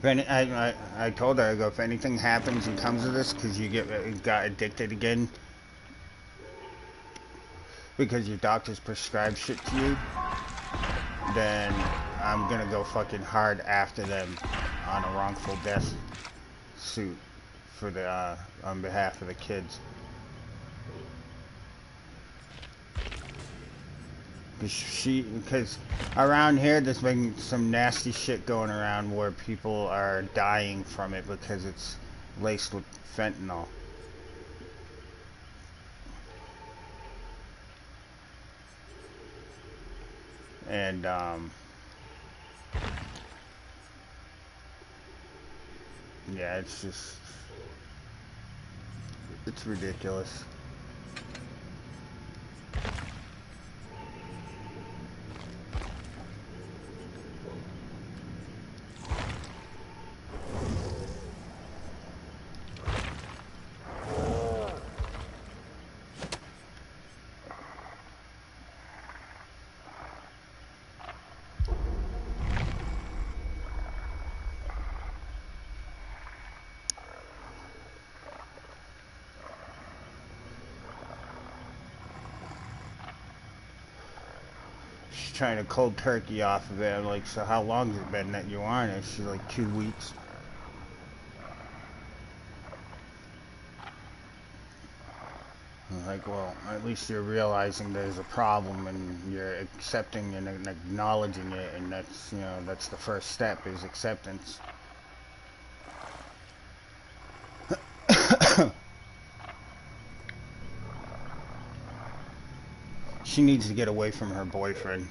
I told her, I go, if anything happens and comes of this, because you got addicted again, because your doctors prescribe shit to you, then I'm gonna go fucking hard after them on a wrongful death suit for the on behalf of the kids. Because around here there's been some nasty shit going around where people are dying from it because it's laced with fentanyl. And yeah, it's ridiculous. She's trying to cold turkey off of it. I'm like, so how long has it been that you're on it? She's like, 2 weeks. I'm like, well, at least you're realizing there's a problem and you're accepting and acknowledging it, and that's, that's the first step, is acceptance. She needs to get away from her boyfriend.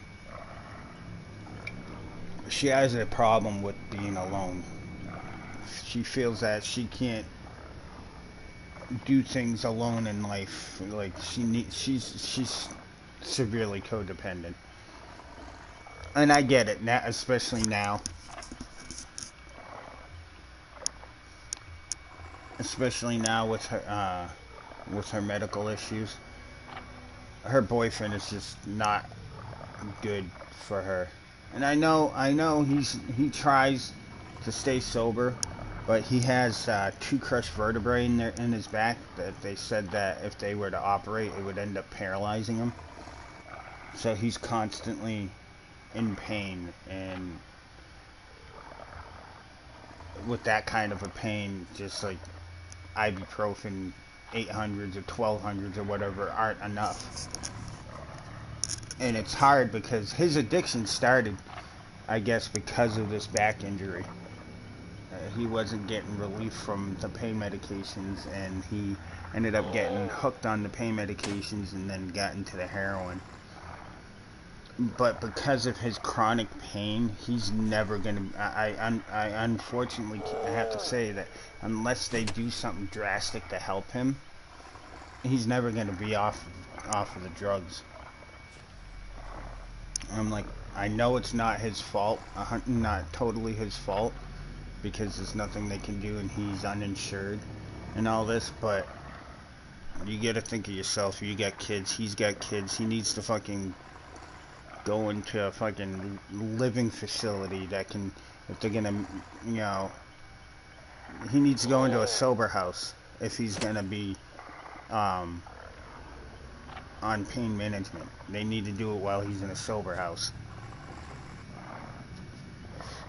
She has a problem with being alone. She feels that she can't do things alone in life. Like she's severely codependent. And I get it now, especially now. Especially now with her medical issues. Her boyfriend is just not good for her. And I know he tries to stay sober, but he has two crushed vertebrae in his back that they said that if they were to operate, it would end up paralyzing him. So he's constantly in pain, and with that kind of a pain, just like ibuprofen 800s or 1200s or whatever aren't enough. And it's hard because his addiction started, I guess, because of this back injury. He wasn't getting relief from the pain medications, and he ended up getting hooked on the pain medications and then got into the heroin. But because of his chronic pain, he's never going to... I unfortunately have to say that unless they do something drastic to help him, he's never going to be off of the drugs. I'm like, I know it's not his fault, not totally his fault, because there's nothing they can do and he's uninsured and all this, but you gotta think of yourself. You got kids, he's got kids, he needs to fucking go into a fucking living facility that can, if they're gonna, you know, he needs to go into a sober house if he's gonna be on pain management. They need to do it while he's in a sober house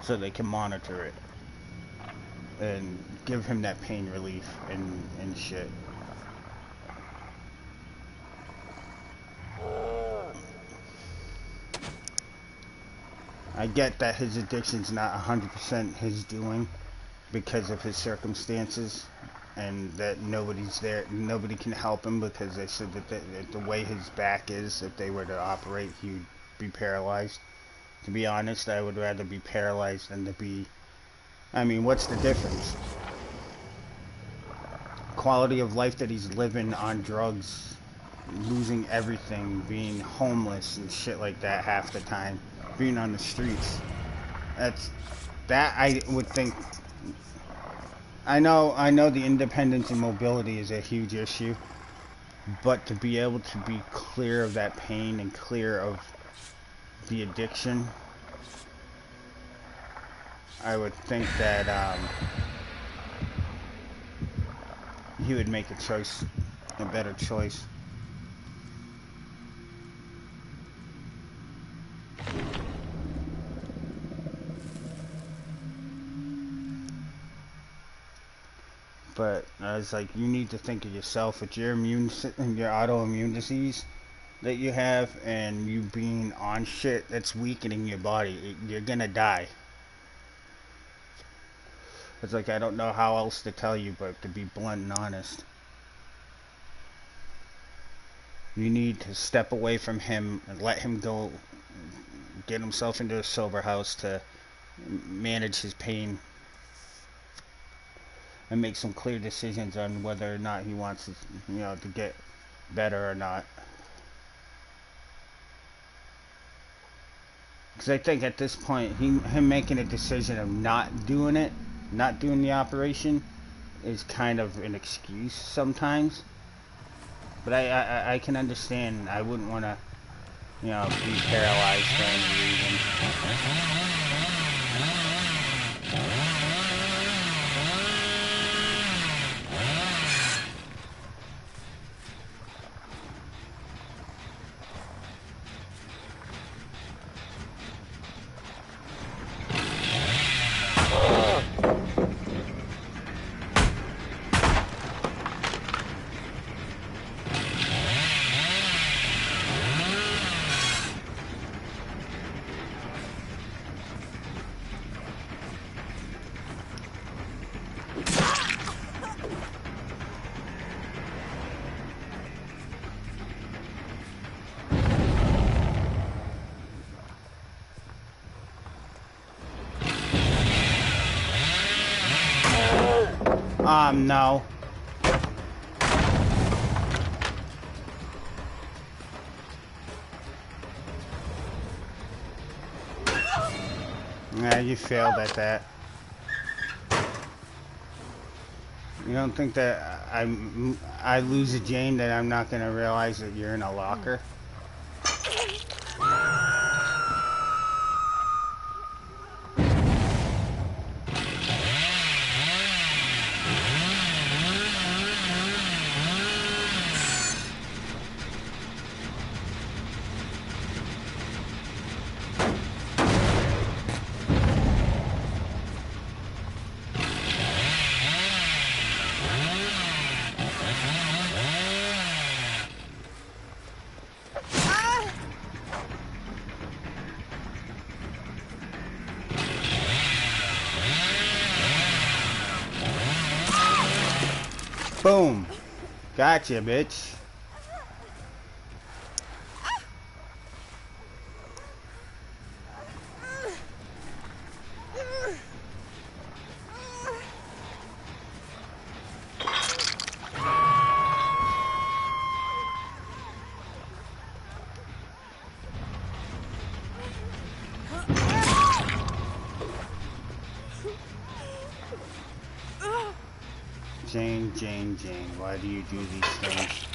so they can monitor it and give him that pain relief and shit. I get that his addiction's not 100% his doing because of his circumstances, and that nobody's there, nobody can help him because they said that the way his back is, if they were to operate, he would be paralyzed. To be honest, I would rather be paralyzed than to be, I mean, what's the difference? Quality of life that he's living on drugs, losing everything, being homeless and shit like that half the time, being on the streets. That I would think. I know the independence and mobility is a huge issue, but to be able to be clear of that pain and clear of the addiction, I would think that he would make a choice, a better choice. But I was like, you need to think of yourself. It's your your autoimmune disease that you have, and you being on shit that's weakening your body. You're gonna die. It's like, I don't know how else to tell you, but to be blunt and honest, you need to step away from him and let him go, get himself into a sober house to manage his pain and make some clear decisions on whether or not he wants to, you know, to get better or not. Because I think at this point, him making a decision of not doing it, not doing the operation, is kind of an excuse sometimes. But I can understand. I wouldn't want to, you know, be paralyzed for any reason. No. Yeah, you failed at that. You don't think that I lose a Jane that I'm not gonna realize that you're in a locker? Boom. Gotcha, bitch. Jane, why do you do these things?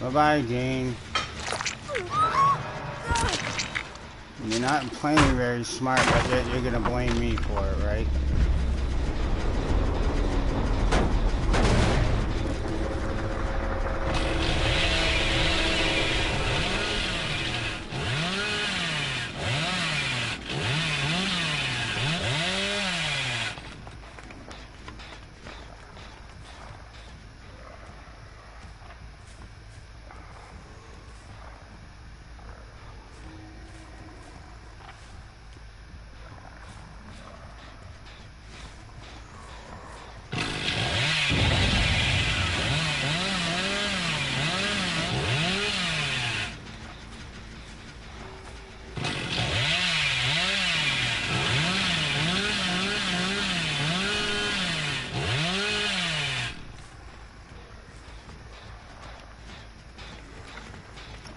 Bye-bye, Jane. You're not playing very smart, but yet you're gonna blame me for it, right?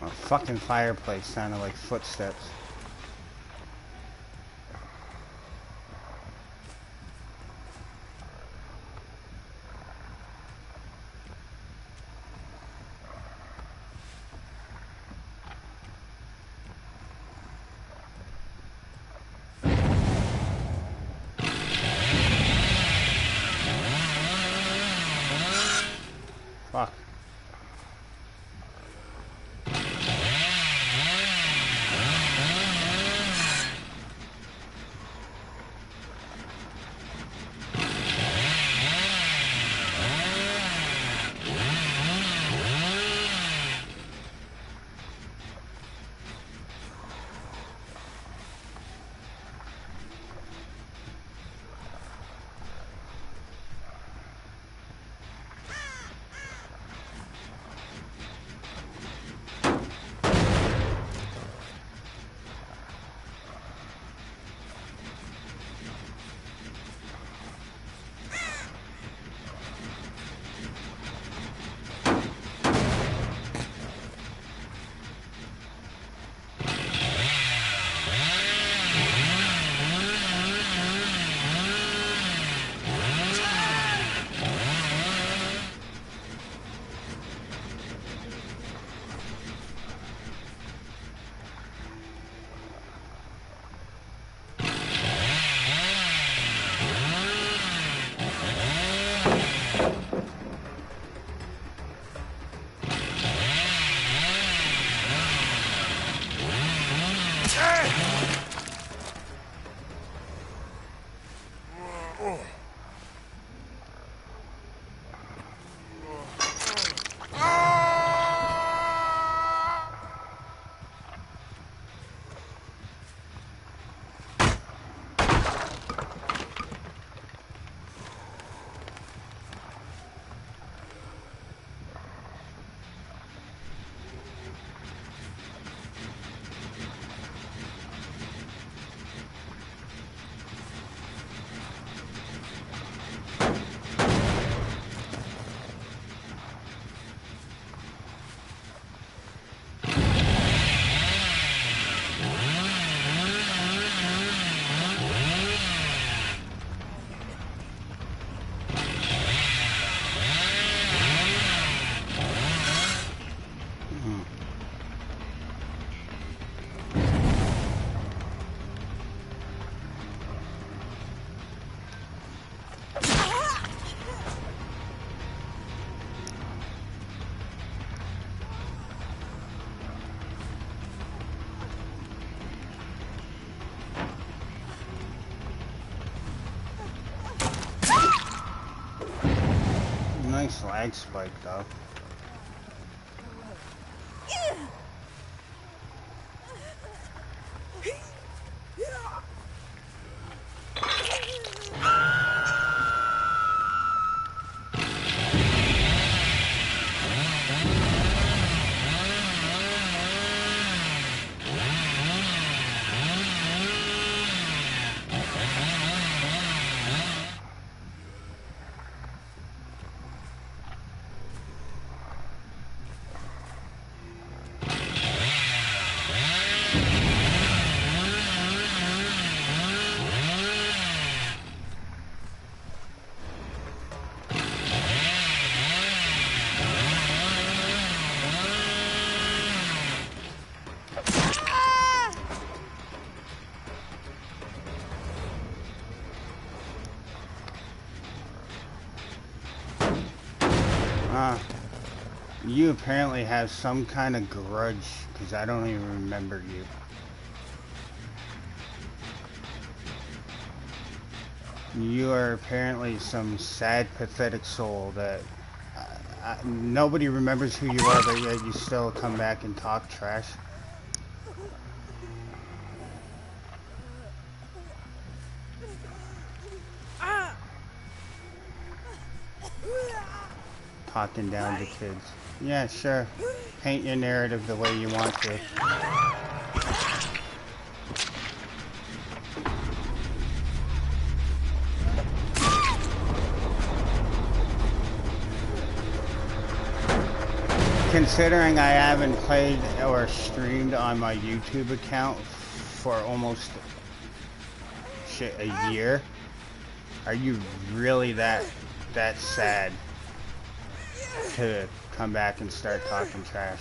A fucking fireplace sounded like footsteps. Fuck. Nice lag spike though. Uh, you apparently have some kind of grudge, because I don't even remember you. You are apparently some sad, pathetic soul that nobody remembers who you are, but yet you still come back and talk trash. Talking down to kids. Yeah, sure. Paint your narrative the way you want to. Considering I haven't played or streamed on my YouTube account for almost a year, are you really that sad to come back and start talking trash?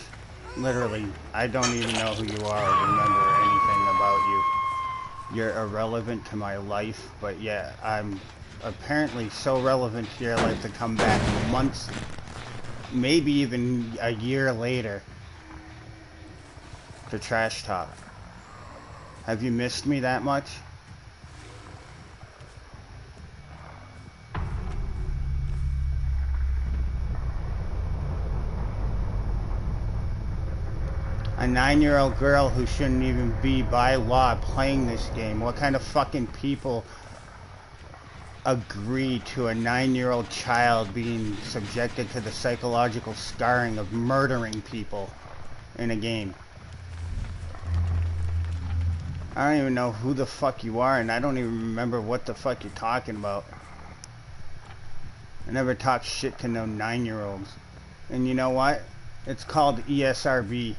Literally, I don't even know who you are or remember anything about you. You're irrelevant to my life, but yeah, I'm apparently so relevant to your life to come back months, maybe even a year later, to trash talk. Have you missed me that much? A 9-year-old girl who shouldn't even be by law playing this game. What kind of fucking people agree to a 9-year-old child being subjected to the psychological scarring of murdering people in a game? I don't even know who the fuck you are, and I don't even remember what the fuck you're talking about. I never talk shit to no 9-year-olds. And you know what? It's called ESRB.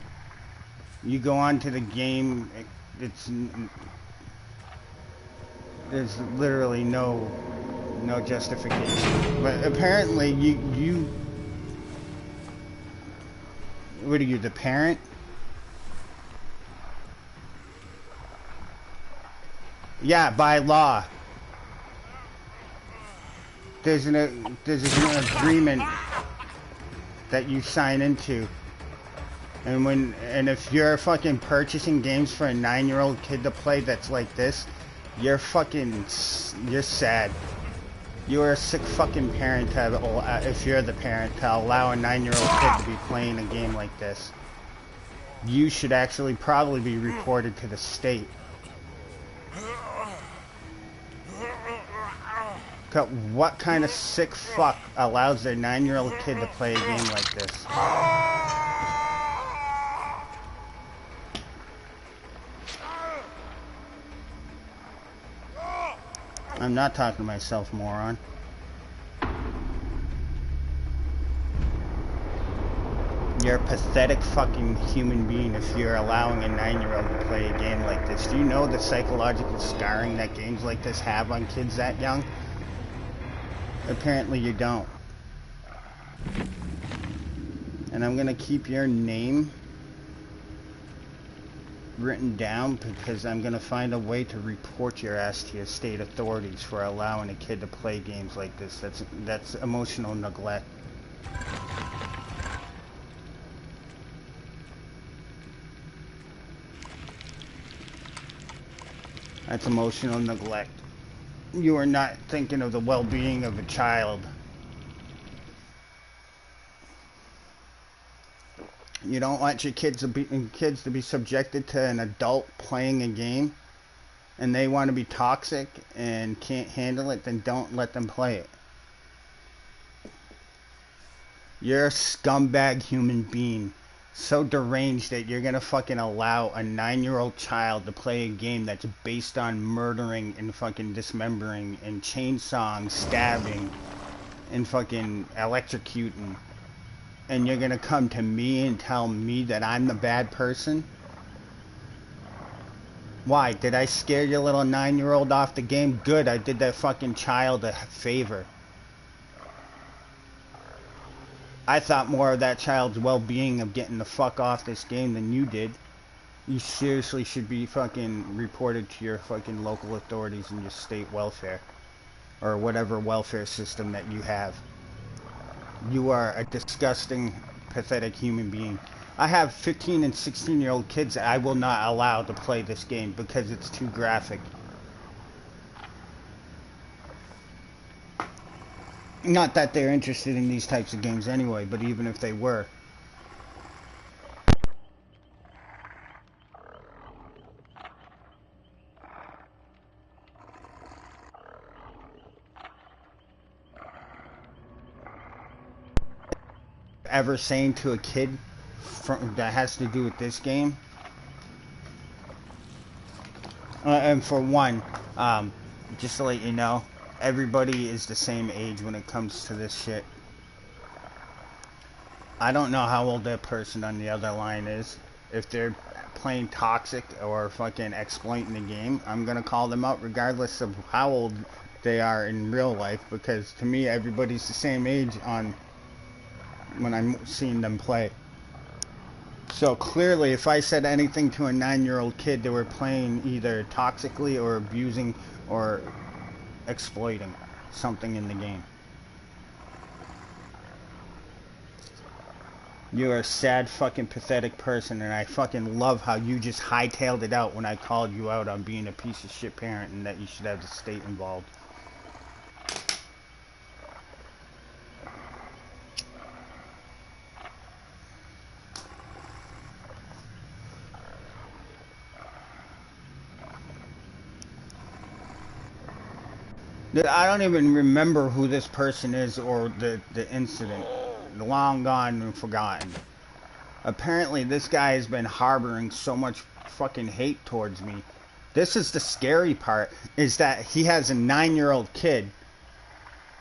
You go on to the game, there's literally no justification. But apparently you what are you, the parent? Yeah, by law. There's an agreement that you sign into. And if you're fucking purchasing games for a 9-year-old kid to play that's like this, you're sad. You're a sick fucking parent to, if you're the parent, to allow a 9-year-old kid to be playing a game like this. You should actually probably be reported to the state. What kind of sick fuck allows their 9-year-old kid to play a game like this? I'm not talking to myself, moron. You're a pathetic fucking human being if you're allowing a 9-year-old to play a game like this. Do you know the psychological scarring that games like this have on kids that young? Apparently you don't. And I'm gonna keep your name written down because I'm gonna find a way to report your ass to your state authorities for allowing a kid to play games like this. That's emotional neglect. That's emotional neglect. You are not thinking of the well-being of a child. You don't want your kids to be subjected to an adult playing a game, and they want to be toxic and can't handle it, then don't let them play it. You're a scumbag human being, so deranged that you're gonna fucking allow a 9-year-old child to play a game that's based on murdering and fucking dismembering and chainsawing, stabbing, and fucking electrocuting. And you're gonna come to me and tell me that I'm the bad person? Why? Did I scare your little 9-year-old off the game? Good, I did that fucking child a favor. I thought more of that child's well-being of getting the fuck off this game than you did. You seriously should be fucking reported to your fucking local authorities and your state welfare. Or whatever welfare system that you have. You are a disgusting, pathetic human being. I have 15 and 16-year-old kids that I will not allow to play this game because it's too graphic. Not that they're interested in these types of games anyway, but even if they were. Ever saying to a kid that has to do with this game, and for one, just to let you know, everybody is the same age when it comes to this shit. I don't know how old that person on the other line is. If they're playing toxic or fucking exploiting the game, I'm gonna call them out regardless of how old they are in real life, because to me everybody's the same age on when I'm seeing them play. So clearly, if I said anything to a 9-year-old kid, they were playing either toxically or abusing or exploiting something in the game. You're a sad, fucking pathetic person, and I fucking love how you just hightailed it out when I called you out on being a piece of shit parent and that you should have the state involved. I don't even remember who this person is or the incident. Long gone and forgotten. Apparently, this guy has been harboring so much fucking hate towards me. This is the scary part, is that he has a 9-year-old kid,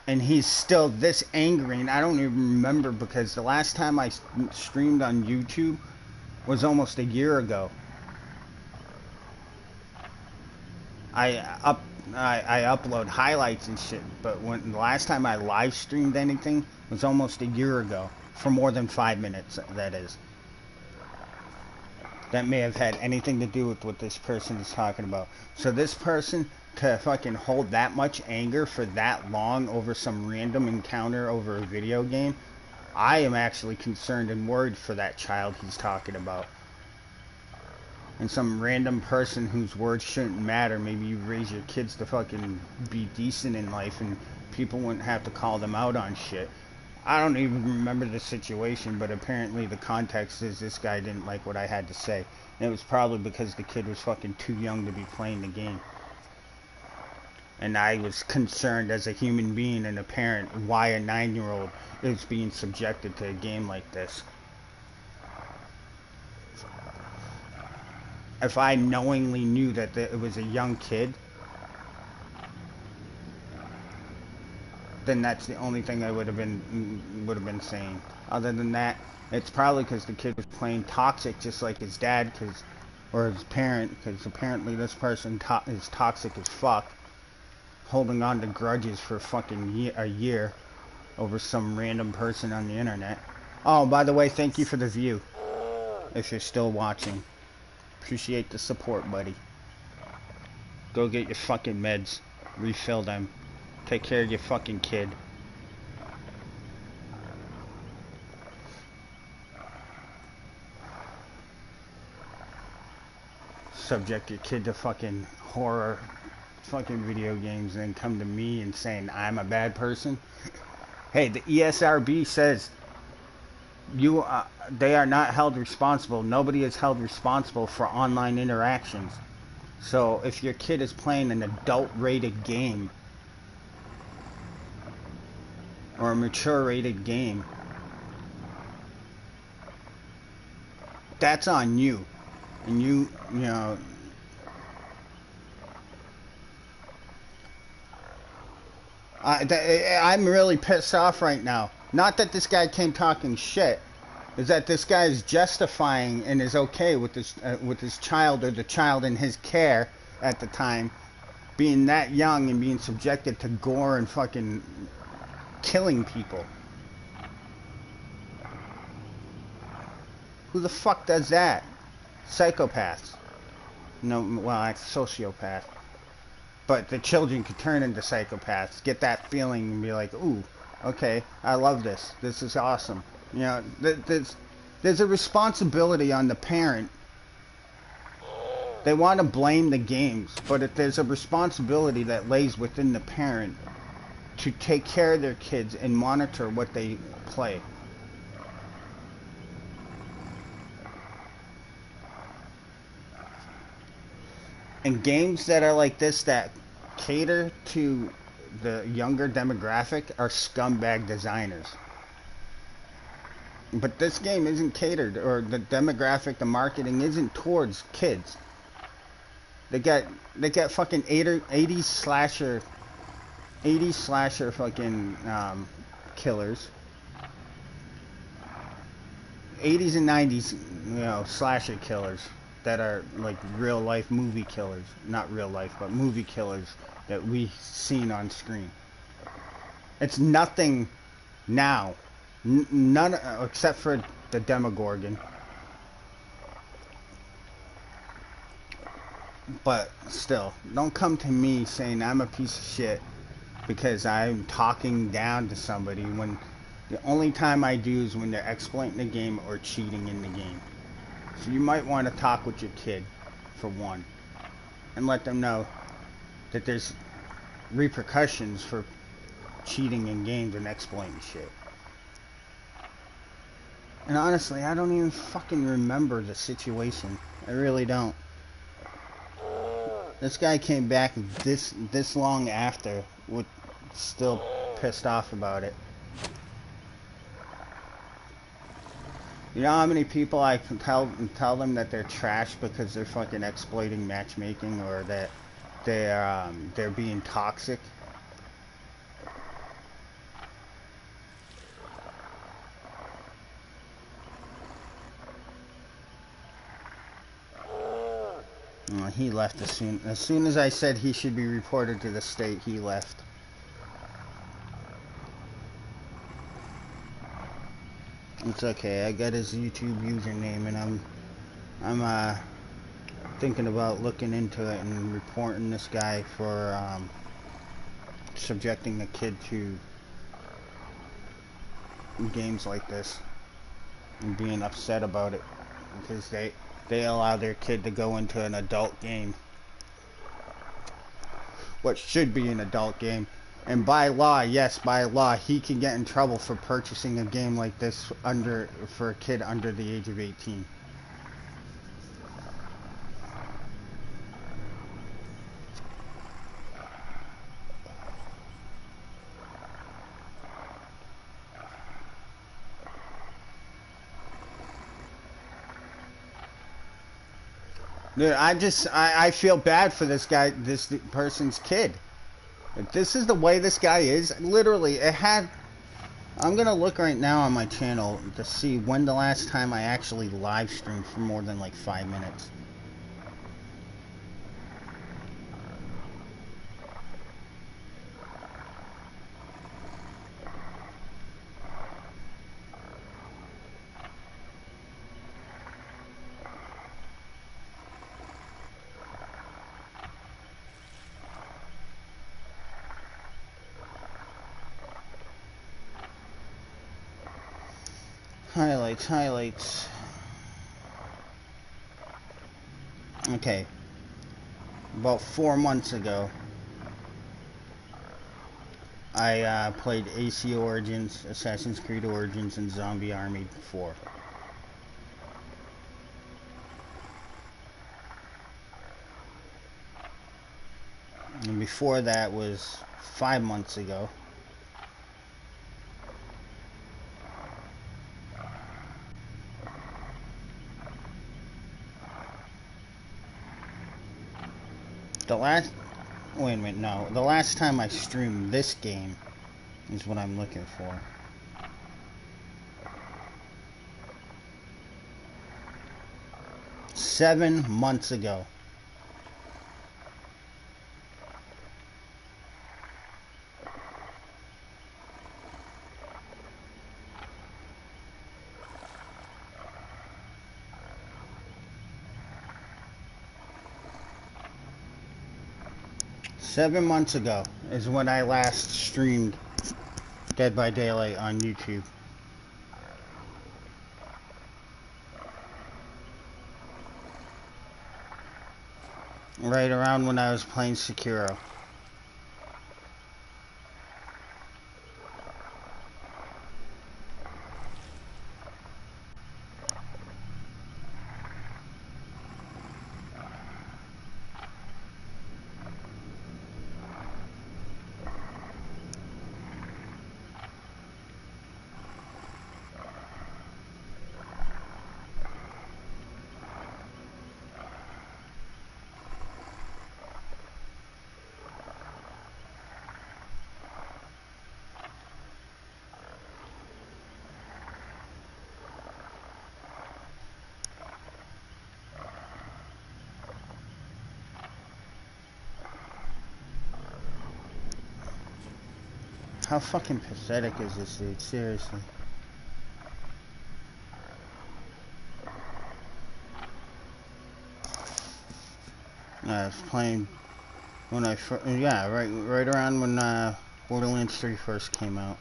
and he's still this angry, and I don't even remember, because the last time I streamed on YouTube was almost a year ago. I upload highlights and shit, but when the last time I live streamed anything was almost a year ago, for more than 5 minutes, that is. That may have had anything to do with what this person is talking about. So this person, to fucking hold that much anger for that long over some random encounter over a video game, I am actually concerned and worried for that child he's talking about. And some random person whose words shouldn't matter. Maybe you raise your kids to fucking be decent in life and people wouldn't have to call them out on shit. I don't even remember the situation, but apparently the context is this guy didn't like what I had to say. And it was probably because the kid was fucking too young to be playing the game. And I was concerned as a human being and a parent why a 9-year-old is being subjected to a game like this. If I knowingly knew that it was a young kid, then that's the only thing I would have been saying. Other than that, it's probably because the kid was playing toxic, just like his dad, or his parent, because apparently this person is toxic as fuck, holding on to grudges for fucking a year over some random person on the internet. Oh, by the way, thank you for the view, if you're still watching. Appreciate the support, buddy. Go get your fucking meds, refill them. Take care of your fucking kid. Subject your kid to fucking horror fucking video games and then come to me and saying I'm a bad person. Hey, the ESRB says they are not held responsible. Nobody is held responsible for online interactions. So if your kid is playing an adult rated game or a mature rated game, that's on you. And you know, I'm really pissed off right now. Not that this guy came talking shit, is that this guy is justifying and is okay with this child, or the child in his care at the time, being that young and being subjected to gore and fucking killing people. Who the fuck does that? Psychopaths. No, well, that's sociopath. But the children could turn into psychopaths, get that feeling and be like, ooh, Okay, I love this. This is awesome. You know, there's a responsibility on the parent. They want to blame the games, but if there's a responsibility that lays within the parent to take care of their kids and monitor what they play. And games that are like this that cater to the younger demographic are scumbag designers. But this game isn't catered, or the demographic, the marketing isn't towards kids. They got they got fucking 80s slasher, 80s slasher fucking killers. 80s and 90s, you know, slasher killers that are like real life movie killers. Not real life, but movie killers that we've seen on screen. It's nothing now. None except for the Demogorgon. But still, don't come to me saying I'm a piece of shit because I'm talking down to somebody when the only time I do is when they're exploiting the game or cheating in the game. So you might want to talk with your kid, for one, and let them know that there's repercussions for cheating in games and exploiting shit. And honestly, I don't even fucking remember the situation. I really don't. This guy came back this long after, with still pissed off about it. You know how many people I can tell them that they're trash because they're fucking exploiting matchmaking, or that they're being toxic? He left as soon as I said he should be reported to the state. He left. It's okay. I got his YouTube username, and I'm thinking about looking into it and reporting this guy for subjecting the kid to games like this and being upset about it because they allow their kid to go into an adult game, what should be an adult game. And by law, yes, by law, he can get in trouble for purchasing a game like this for a kid under the age of 18. Dude, I feel bad for this guy, this person's kid. If this is the way this guy is, literally, I'm gonna look right now on my channel to see when the last time I actually live streamed for more than like 5 minutes. Highlights. Okay. About 4 months ago, I played AC Origins, Assassin's Creed Origins, and Zombie Army 4. And before that was 5 months ago. The last... Wait a minute, no. The last time I streamed this game is what I'm looking for. Seven months ago. Seven months ago is when I last streamed Dead by Daylight on YouTube. Right around when I was playing Sekiro. How fucking pathetic is this dude? Seriously. I was playing when I right around when Borderlands 3 first came out.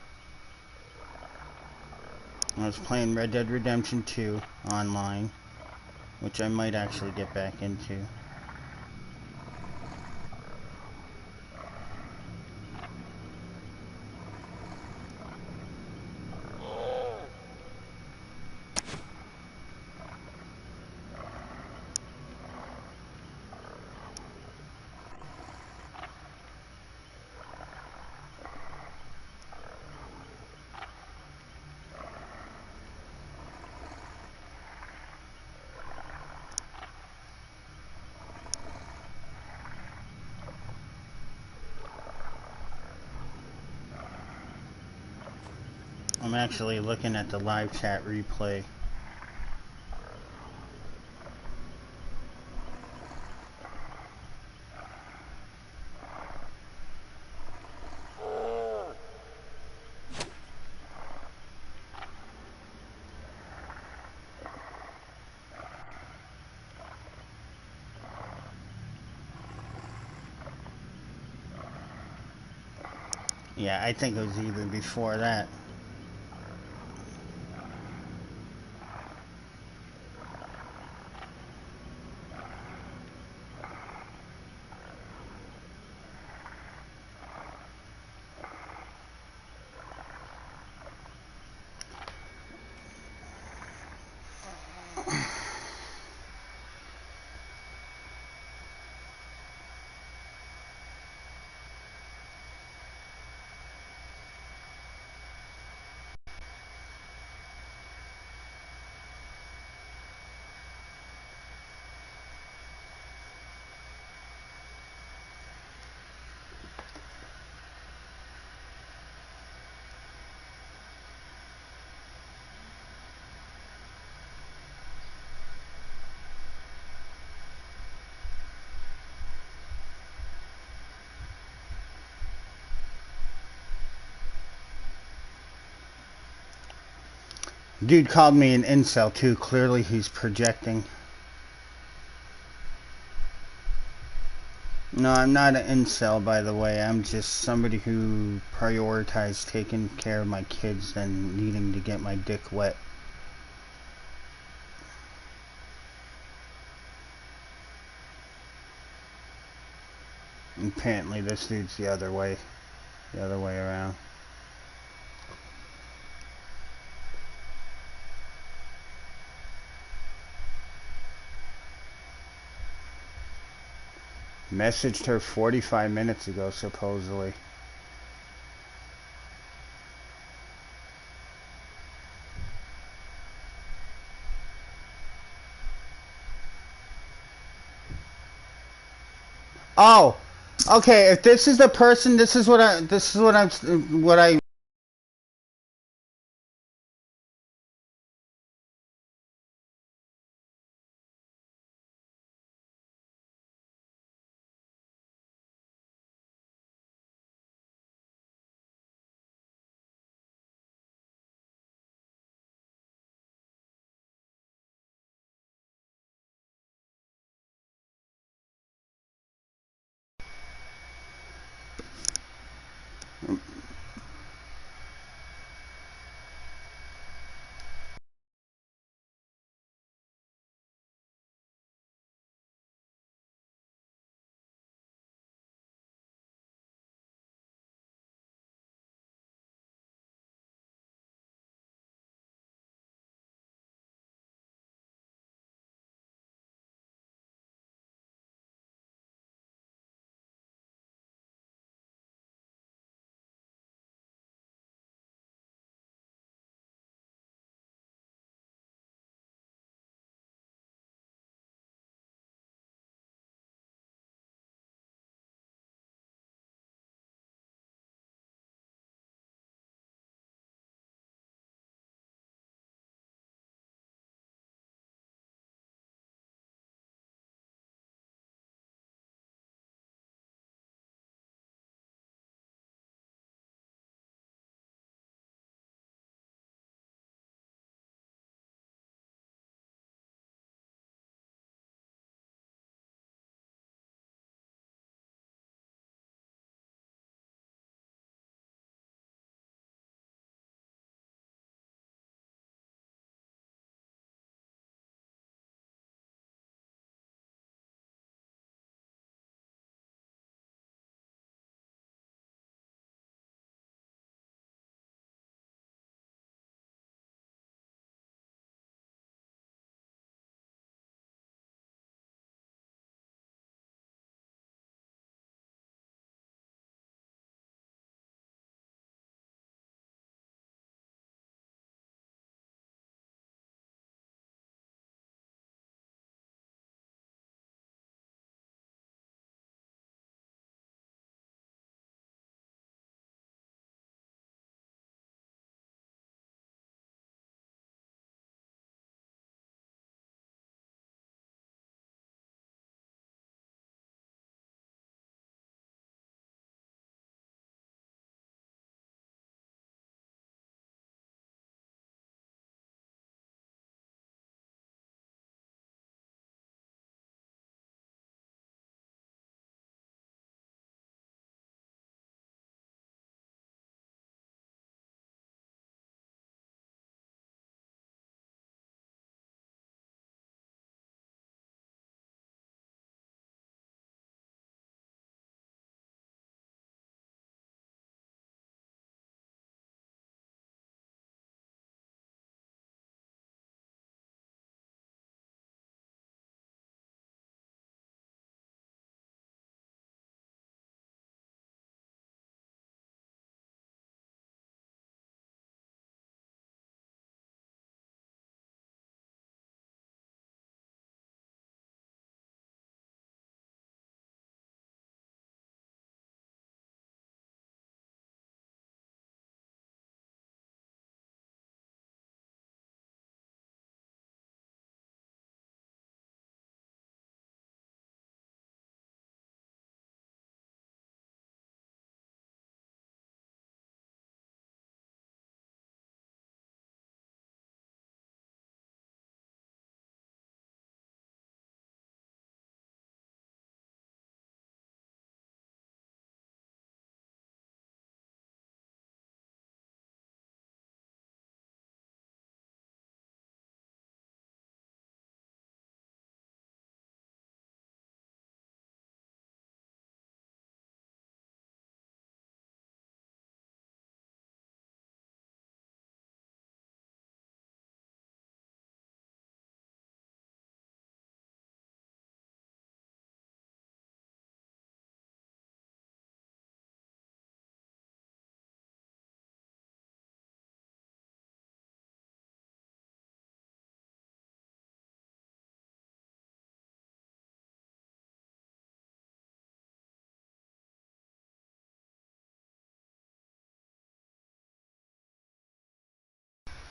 I was playing Red Dead Redemption 2 online, which I might actually get back into. I'm actually looking at the live chat replay. Yeah, I think it was even before that. Dude called me an incel too. Clearly he's projecting. No, I'm not an incel, by the way. I'm just somebody who prioritized taking care of my kids than needing to get my dick wet. Apparently this dude's the other way around. Messaged her 45 minutes ago, supposedly. Oh, okay. If this is the person, this is what I.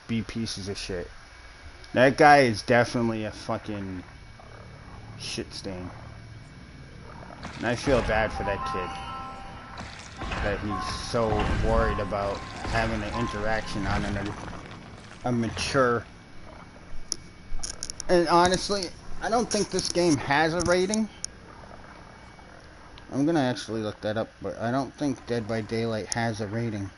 be pieces of shit. That guy is definitely a fucking shit stain. And I feel bad for that kid. That he's so worried about having an interaction on a mature. And honestly, I don't think this game has a rating. I'm gonna actually look that up, but I don't think Dead by Daylight has a rating.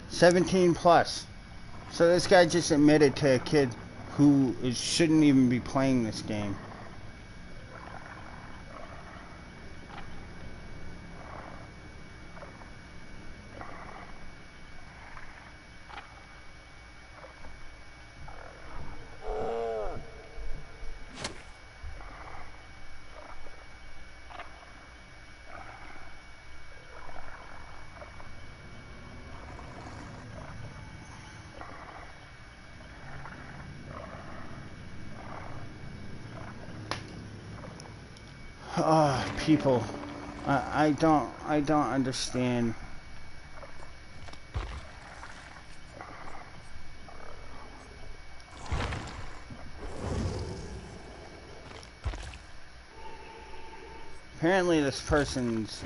'17 plus. So this guy just admitted to a kid who shouldn't even be playing this game. People, I don't understand. Apparently this person's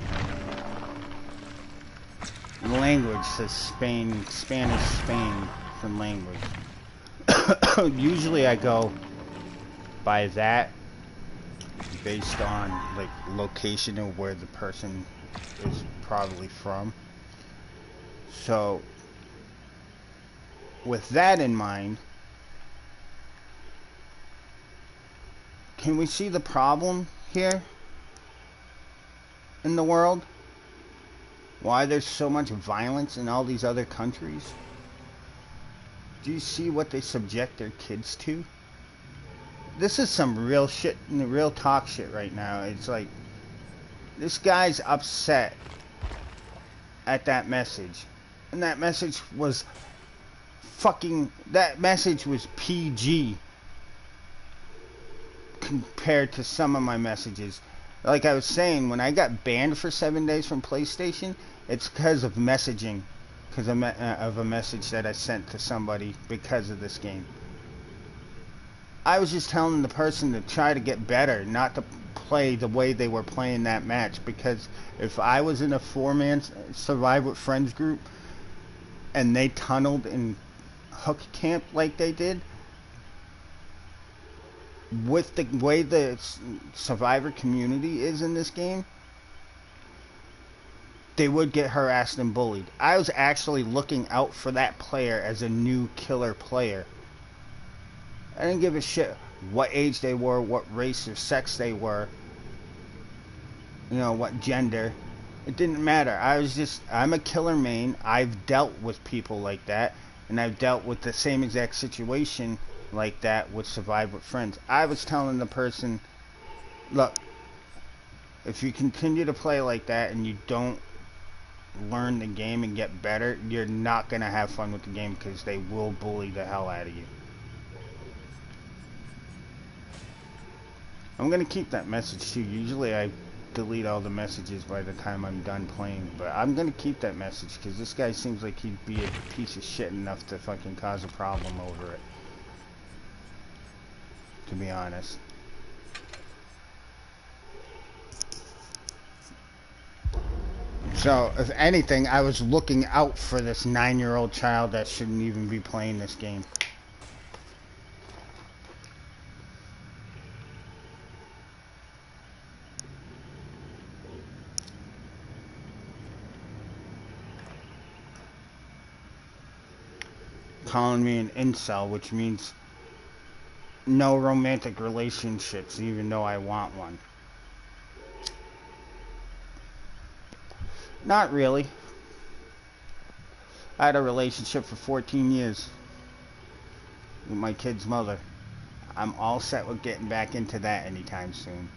language says Spanish Spain for language. Usually I go by that based on like location of where the person is probably from. So with that in mind, can we see the problem here in the world? Why there's so much violence in all these other countries? Do you see what they subject their kids to? This is some real shit, real talk shit right now. It's like, this guy's upset at that message. And that message was that message was PG compared to some of my messages. Like I was saying, when I got banned for 7 days from PlayStation, it's because of messaging. Because of a message that I sent to somebody because of this game. I was just telling the person to try to get better, not to play the way they were playing that match. Because if I was in a 4-man Survive with Friends group and they tunneled and hook camp like they did, with the way the Survivor community is in this game, they would get harassed and bullied. I was actually looking out for that player as a new killer player. I didn't give a shit what age they were, what race or sex they were, you know, what gender. It didn't matter. I'm a killer main. I've dealt with people like that, and I've dealt with the same exact situation like that with Survive with Friends. I was telling the person, look, if you continue to play like that and you don't learn the game and get better, you're not going to have fun with the game because they will bully the hell out of you. I'm going to keep that message too. Usually I delete all the messages by the time I'm done playing, but I'm going to keep that message because this guy seems like he'd be a piece of shit enough to fucking cause a problem over it, to be honest. So, if anything, I was looking out for this 9-year-old child that shouldn't even be playing this game. Calling me an incel, which means no romantic relationships, even though I want one. Not really. I had a relationship for 14 years with my kid's mother. I'm all set with getting back into that anytime soon.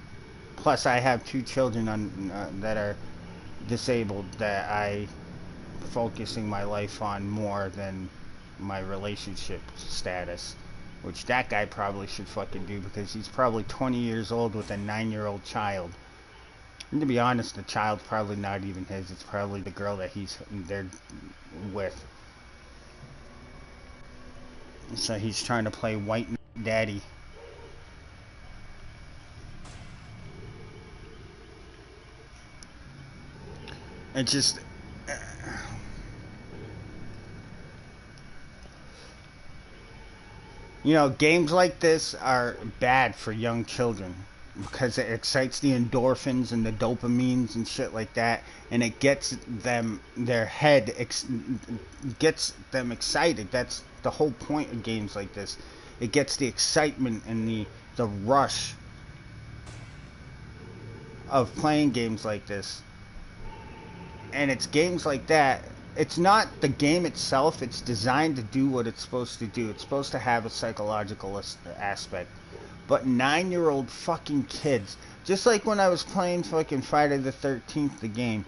Plus, I have 2 children that are disabled that I focusing my life on more than my relationship status, which that guy probably should fucking do because he's probably 20 years old with a 9-year-old child. And to be honest, the child's probably not even his. It's probably the girl that they're with. So he's trying to play white daddy. It's just, you know, games like this are bad for young children because it excites the endorphins and the dopamines and shit like that, and it gets them gets them excited. That's the whole point of games like this. It gets the excitement and the rush of playing games like this. And it's games like that. It's not the game itself. It's designed to do what it's supposed to do. It's supposed to have a psychological aspect. But 9-year-old fucking kids, just like when I was playing fucking Friday the 13th, the game,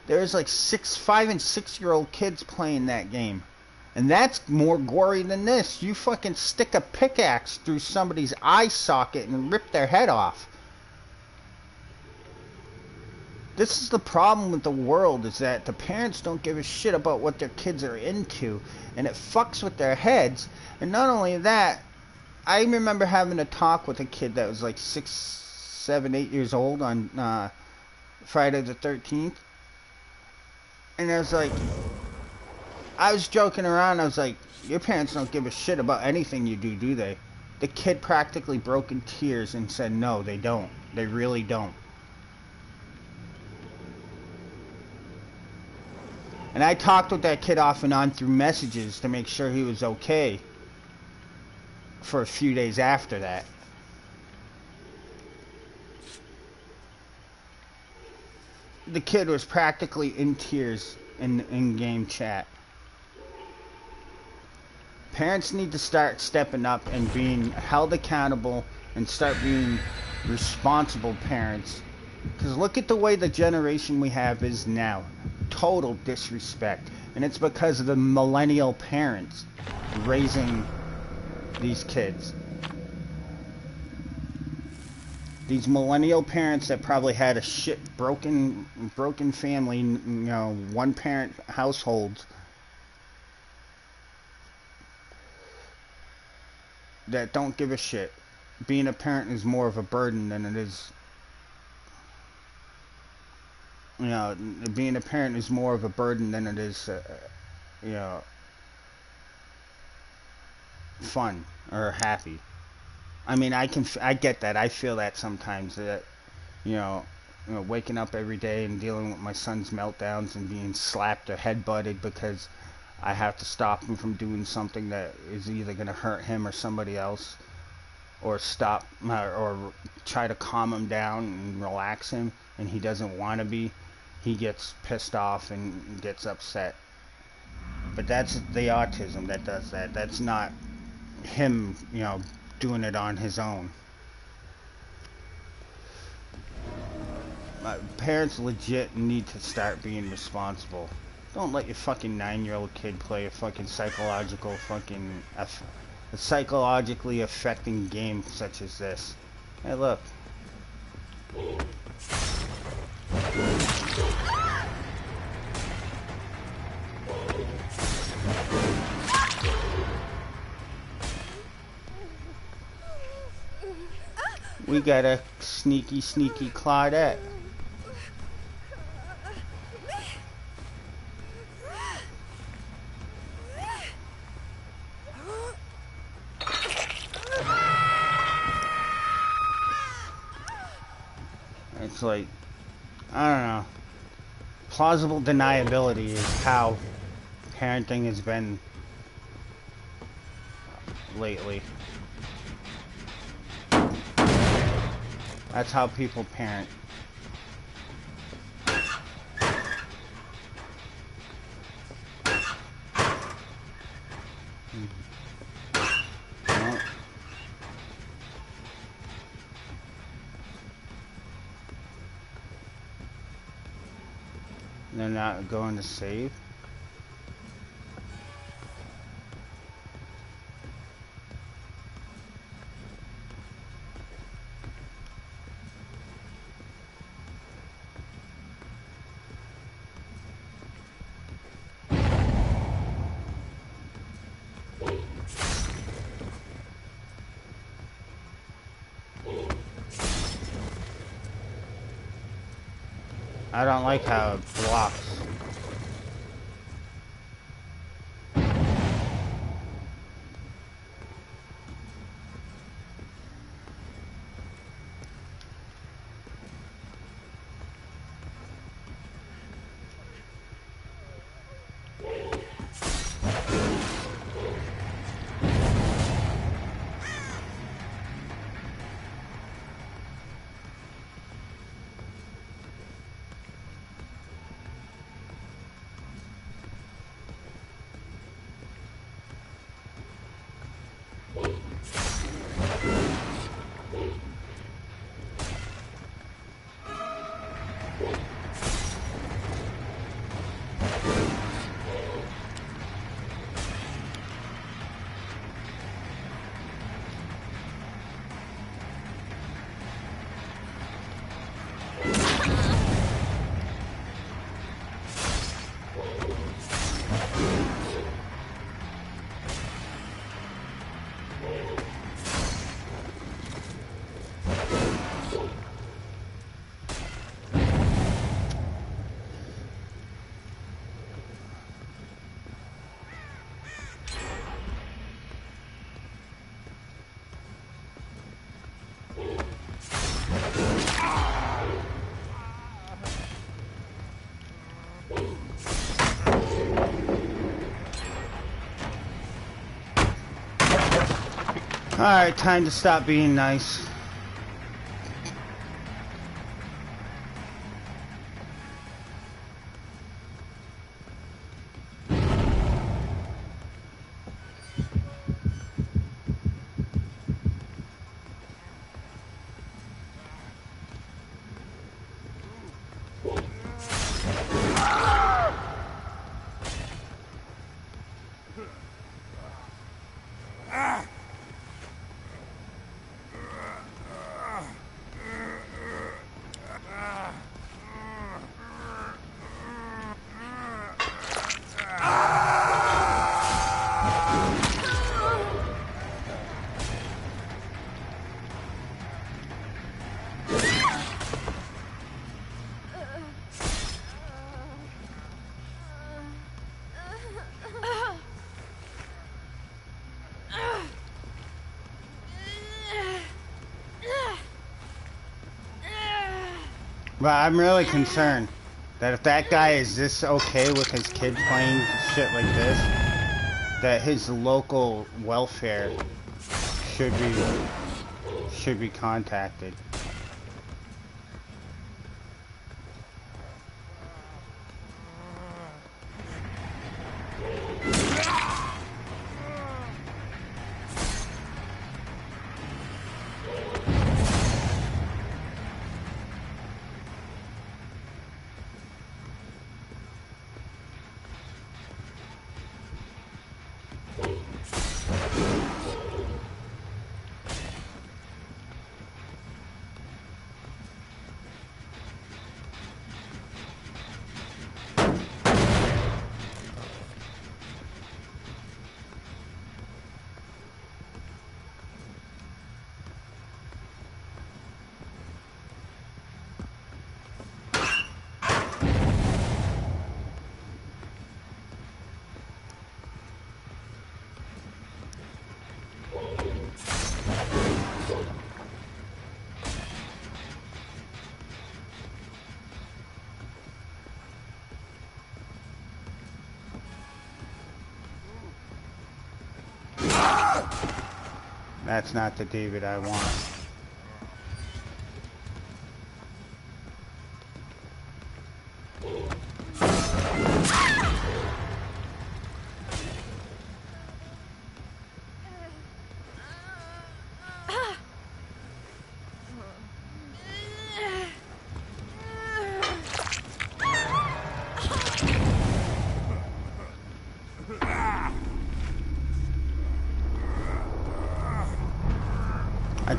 there's like 5 and 6-year-old kids playing that game. And that's more gory than this. You fucking stick a pickaxe through somebody's eye socket and rip their head off. This is the problem with the world, is that the parents don't give a shit about what their kids are into, and it fucks with their heads. And not only that, I remember having a talk with a kid that was like 6, 7, 8 years old on Friday the 13th, and I was joking around. I was like, your parents don't give a shit about anything you do, do they? The kid practically broke in tears and said, no, they don't. They really don't. And I talked with that kid off and on through messages to make sure he was okay for a few days after that. The kid was practically in tears in game chat. Parents need to start stepping up and being held accountable and start being responsible parents. Because look at the way the generation we have is now. Total disrespect. And it's because of the millennial parents raising these kids. These millennial parents that probably had a shit broken family, you know, one parent households that don't give a shit. Being a parent is more of a burden than it is, you know, being a parent is more of a burden than it is, you know, fun or happy. I mean, I get that. I feel that sometimes, that, you know, waking up every day and dealing with my son's meltdowns and being slapped or headbutted because I have to stop him from doing something that is either going to hurt him or somebody else, or stop or try to calm him down and relax him, and he doesn't want to be. He gets pissed off and gets upset. But that's the autism that does that. That's not him, you know, doing it on his own. Parents legit need to start being responsible. Don't let your fucking 9-year-old kid play a fucking a psychologically affecting game such as this. Hey, look. We got a sneaky Claudette. It's like, I don't know. Plausible deniability is how parenting has been lately. That's how people parent. No. They're not going to save. I don't like how it blocks. Alright, time to stop being nice. But I'm really concerned that if that guy is this okay with his kid playing shit like this, that his local welfare should be contacted. That's not the David I want.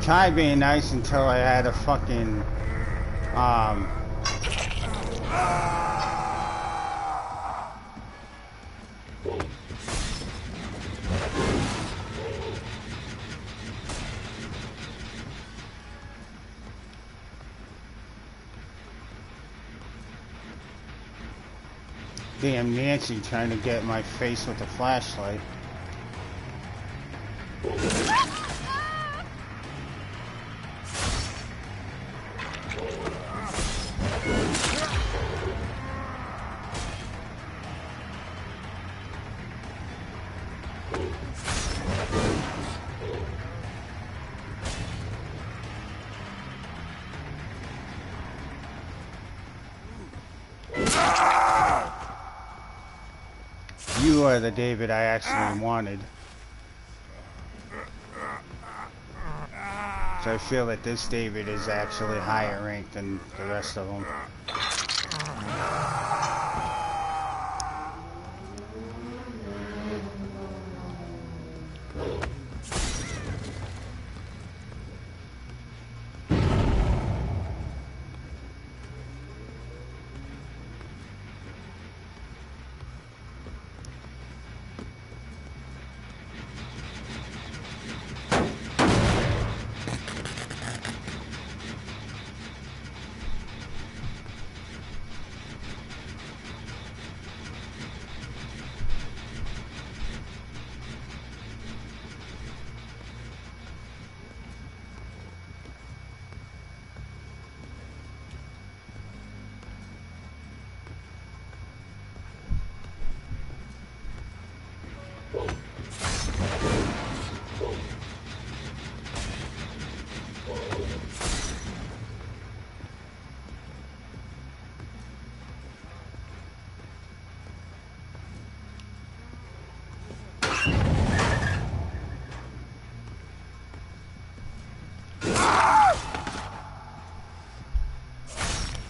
tried being nice until I had a fucking, um, damn Nancy trying to get my face with a flashlight. You are the David I actually wanted. So I feel that this David is actually higher ranked than the rest of them.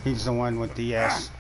He's the one with the S.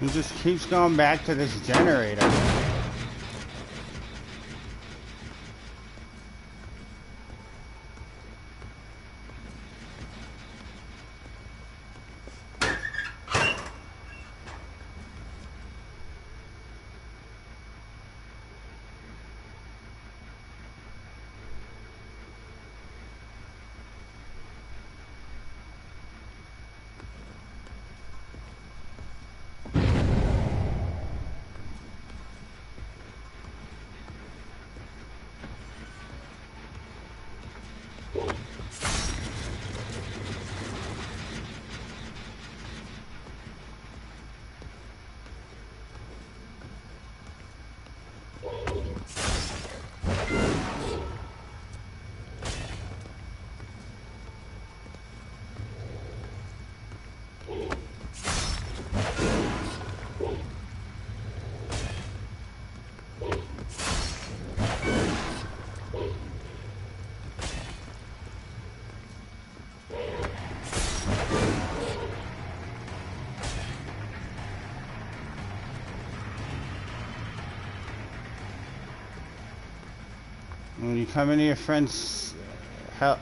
He just keeps going back to this generator. you come into your friend's house?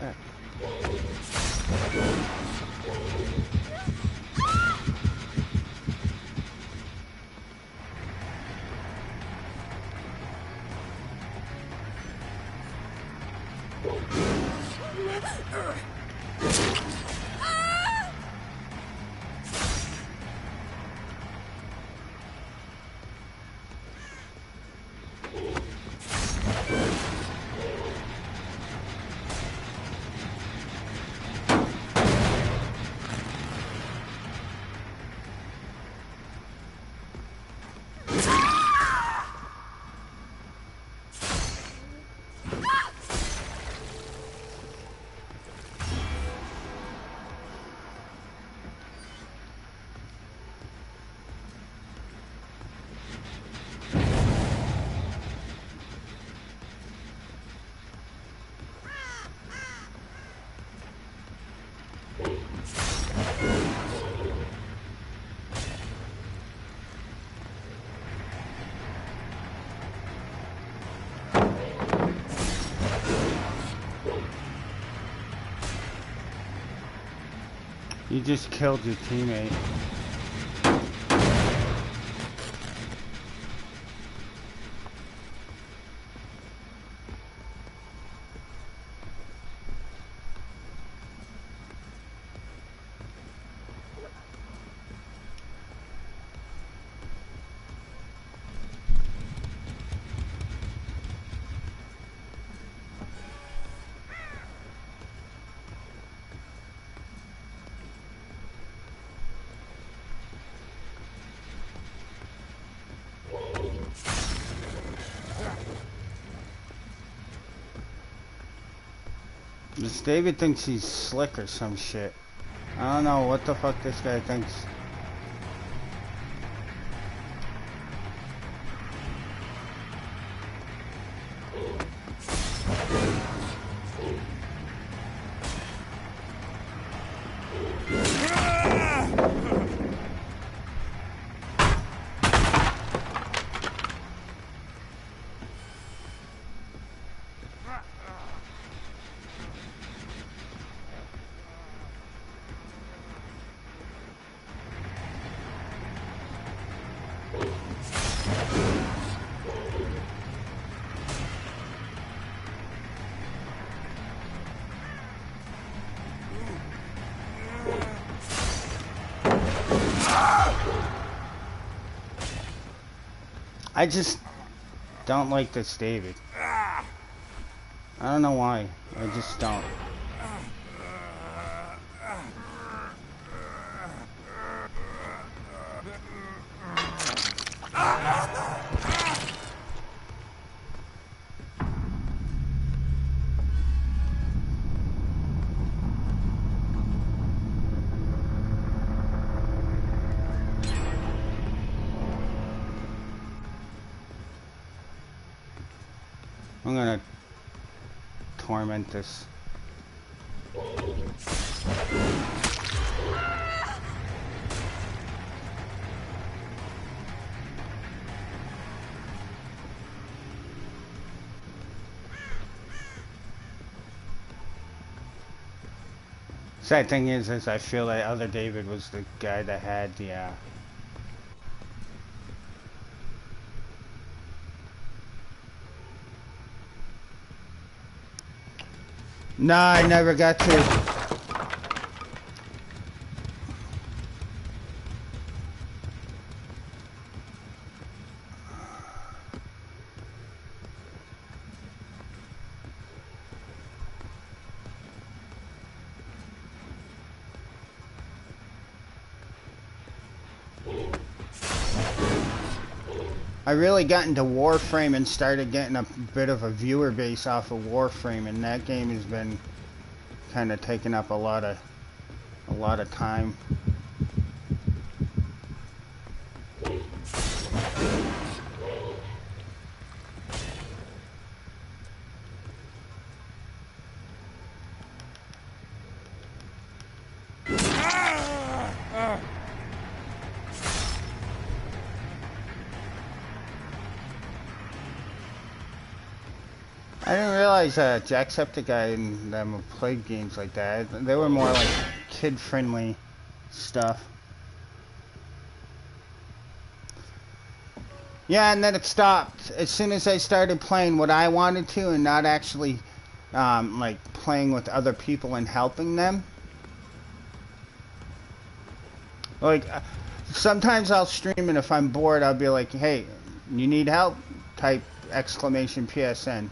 You just killed your teammate. This David thinks he's slick or some shit. I don't know what the fuck this guy thinks. I just don't like this David. I don't know why. I just don't. I'm gonna torment this. Sad thing is I feel that other David was the guy that had the Nah, I never got to. I really got into Warframe and started getting a bit of a viewer base off of Warframe, and that game has been kind of taking up a lot of time. I didn't realize Jacksepticeye and them have played games like that. They were more like kid-friendly stuff. Yeah, and then it stopped as soon as I started playing what I wanted to and not actually like playing with other people and helping them. Like sometimes I'll stream and if I'm bored I'll be like, hey, you need help? Type exclamation PSN.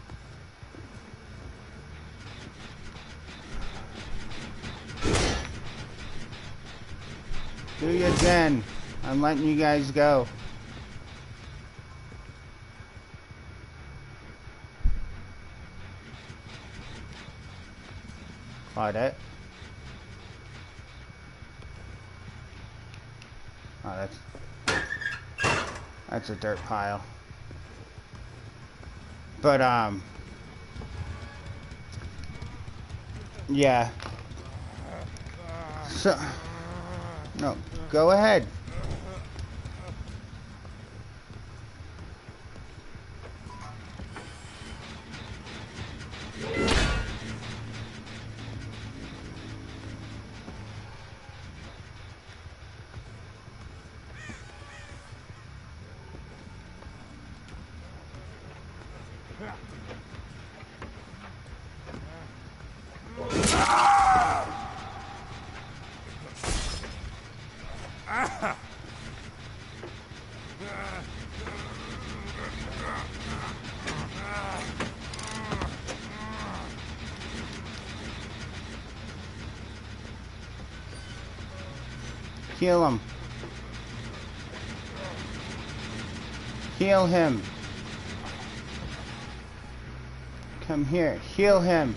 Do your den. I'm letting you guys go. Claudette. Oh, that's a dirt pile. But yeah. So no, go ahead. Heal him. Heal him. Come here. Heal him.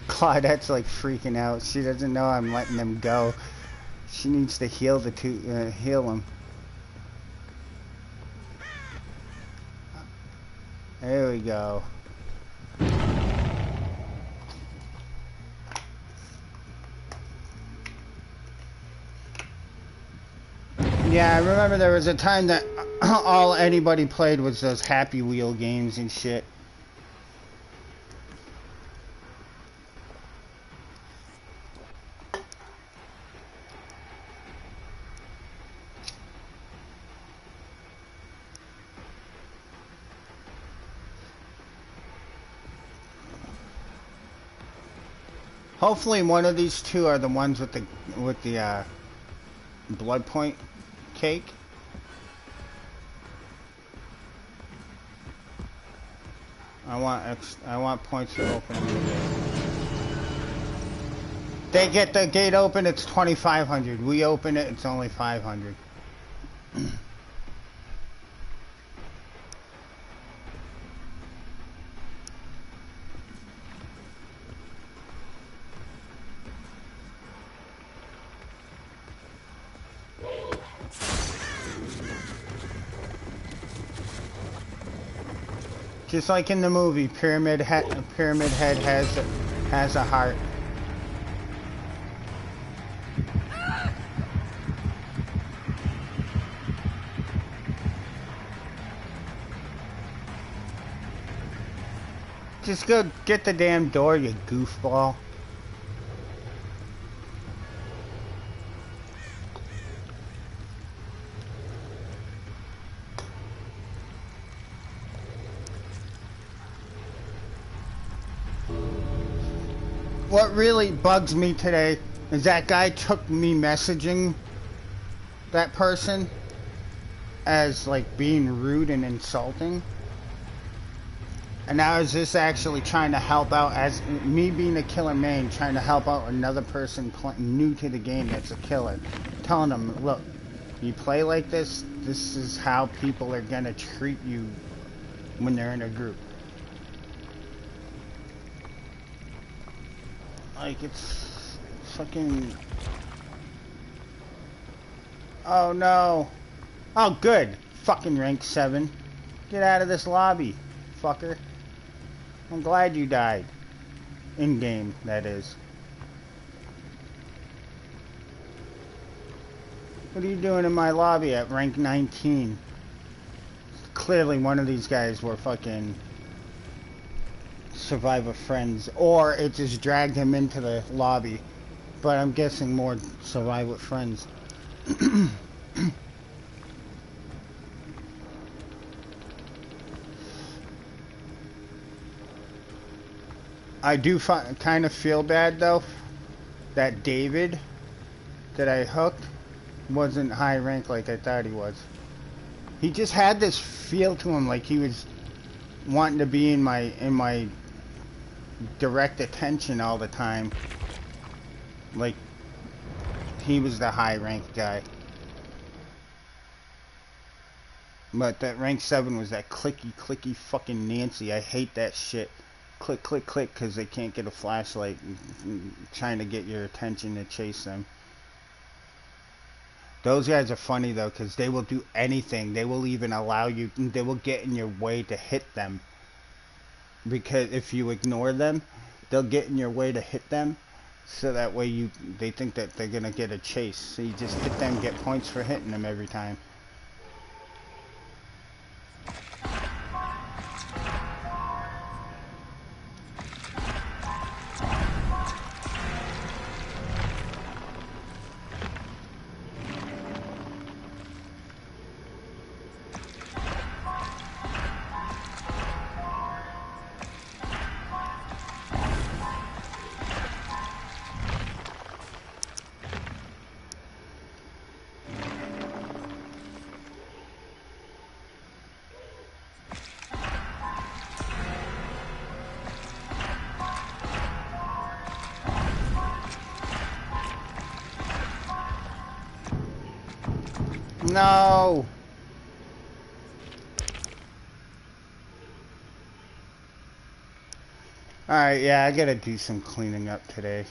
Claudette's like freaking out. She doesn't know I'm letting them go. She needs to heal the heal him. There we go. Yeah, I remember there was a time that all anybody played was those Happy Wheel games and shit. Hopefully one of these two are the ones with the blood point cake. I want points to open the gate. They get the gate open, it's 2,500. We open it, it's only 500. Just like in the movie, Pyramid Head has a heart. Just go get the damn door, you goofball. What really bugs me today is that guy took me messaging that person as like being rude and insulting. And I was just actually trying to help out, as me being a killer main, trying to help out another person new to the game that's a killer. Telling them, look, you play like this is how people are gonna treat you when they're in a group. Like, it's fucking... Oh, no. Oh, good. Fucking rank 7. Get out of this lobby, fucker. I'm glad you died. In-game, that is. What are you doing in my lobby at rank 19? Clearly one of these guys were fucking survive with friends, or it just dragged him into the lobby. But I'm guessing more survive with friends. I do kind of feel bad though that David that I hooked wasn't high rank like I thought he was. He just had this feel to him like he was wanting to be in my direct attention all the time. Like he was the high rank guy. But that rank 7 was that clicky fucking Nancy. I hate that shit. Click, click, click, because they can't get a flashlight trying to get your attention to chase them. Those guys are funny though, because they will do anything. They will even allow you, they will get in your way to hit them. Because if you ignore them, they'll get in your way to hit them. So that way they think that they're going to get a chase. So you just hit them, get points for hitting them every time. No! Alright, yeah, I gotta do some cleaning up today.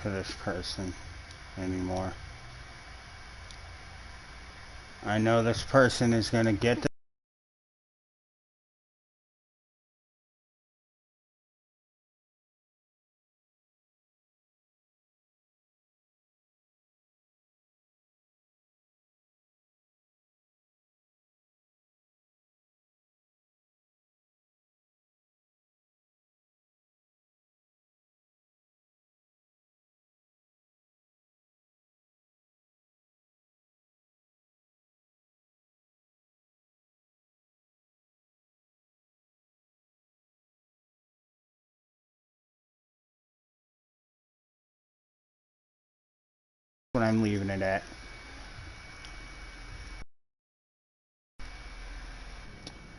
to this person anymore. I know this person is going to get what I'm leaving it at.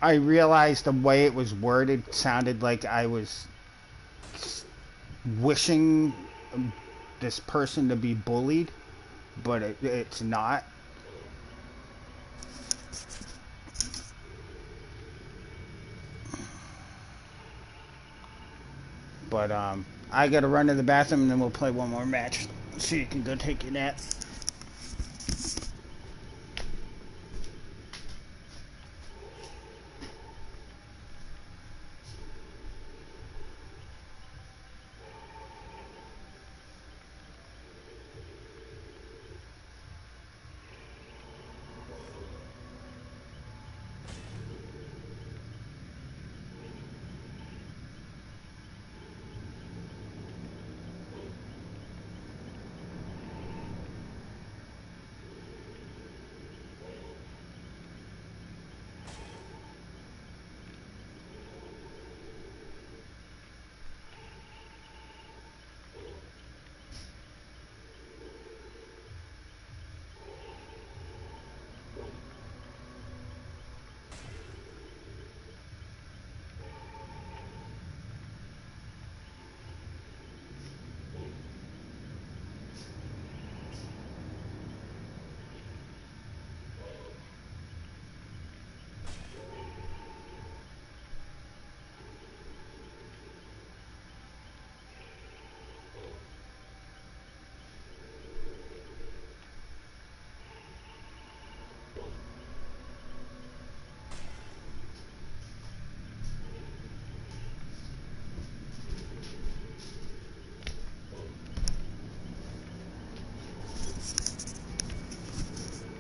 I realized the way it was worded sounded like I was wishing this person to be bullied, but it's not. But I gotta run to the bathroom and then we'll play one more match so you can go take your nap.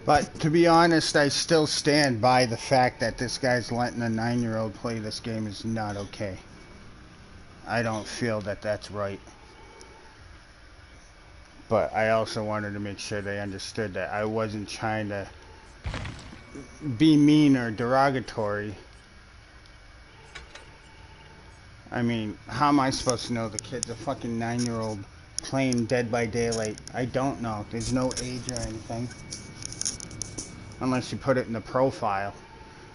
But to be honest, I still stand by the fact that this guy's letting a 9-year-old play this game is not okay. I don't feel that that's right. But I also wanted to make sure they understood that I wasn't trying to be mean or derogatory. I mean, how am I supposed to know the kid's a fucking 9-year-old playing Dead by Daylight? I don't know. There's no age or anything. Unless you put it in the profile.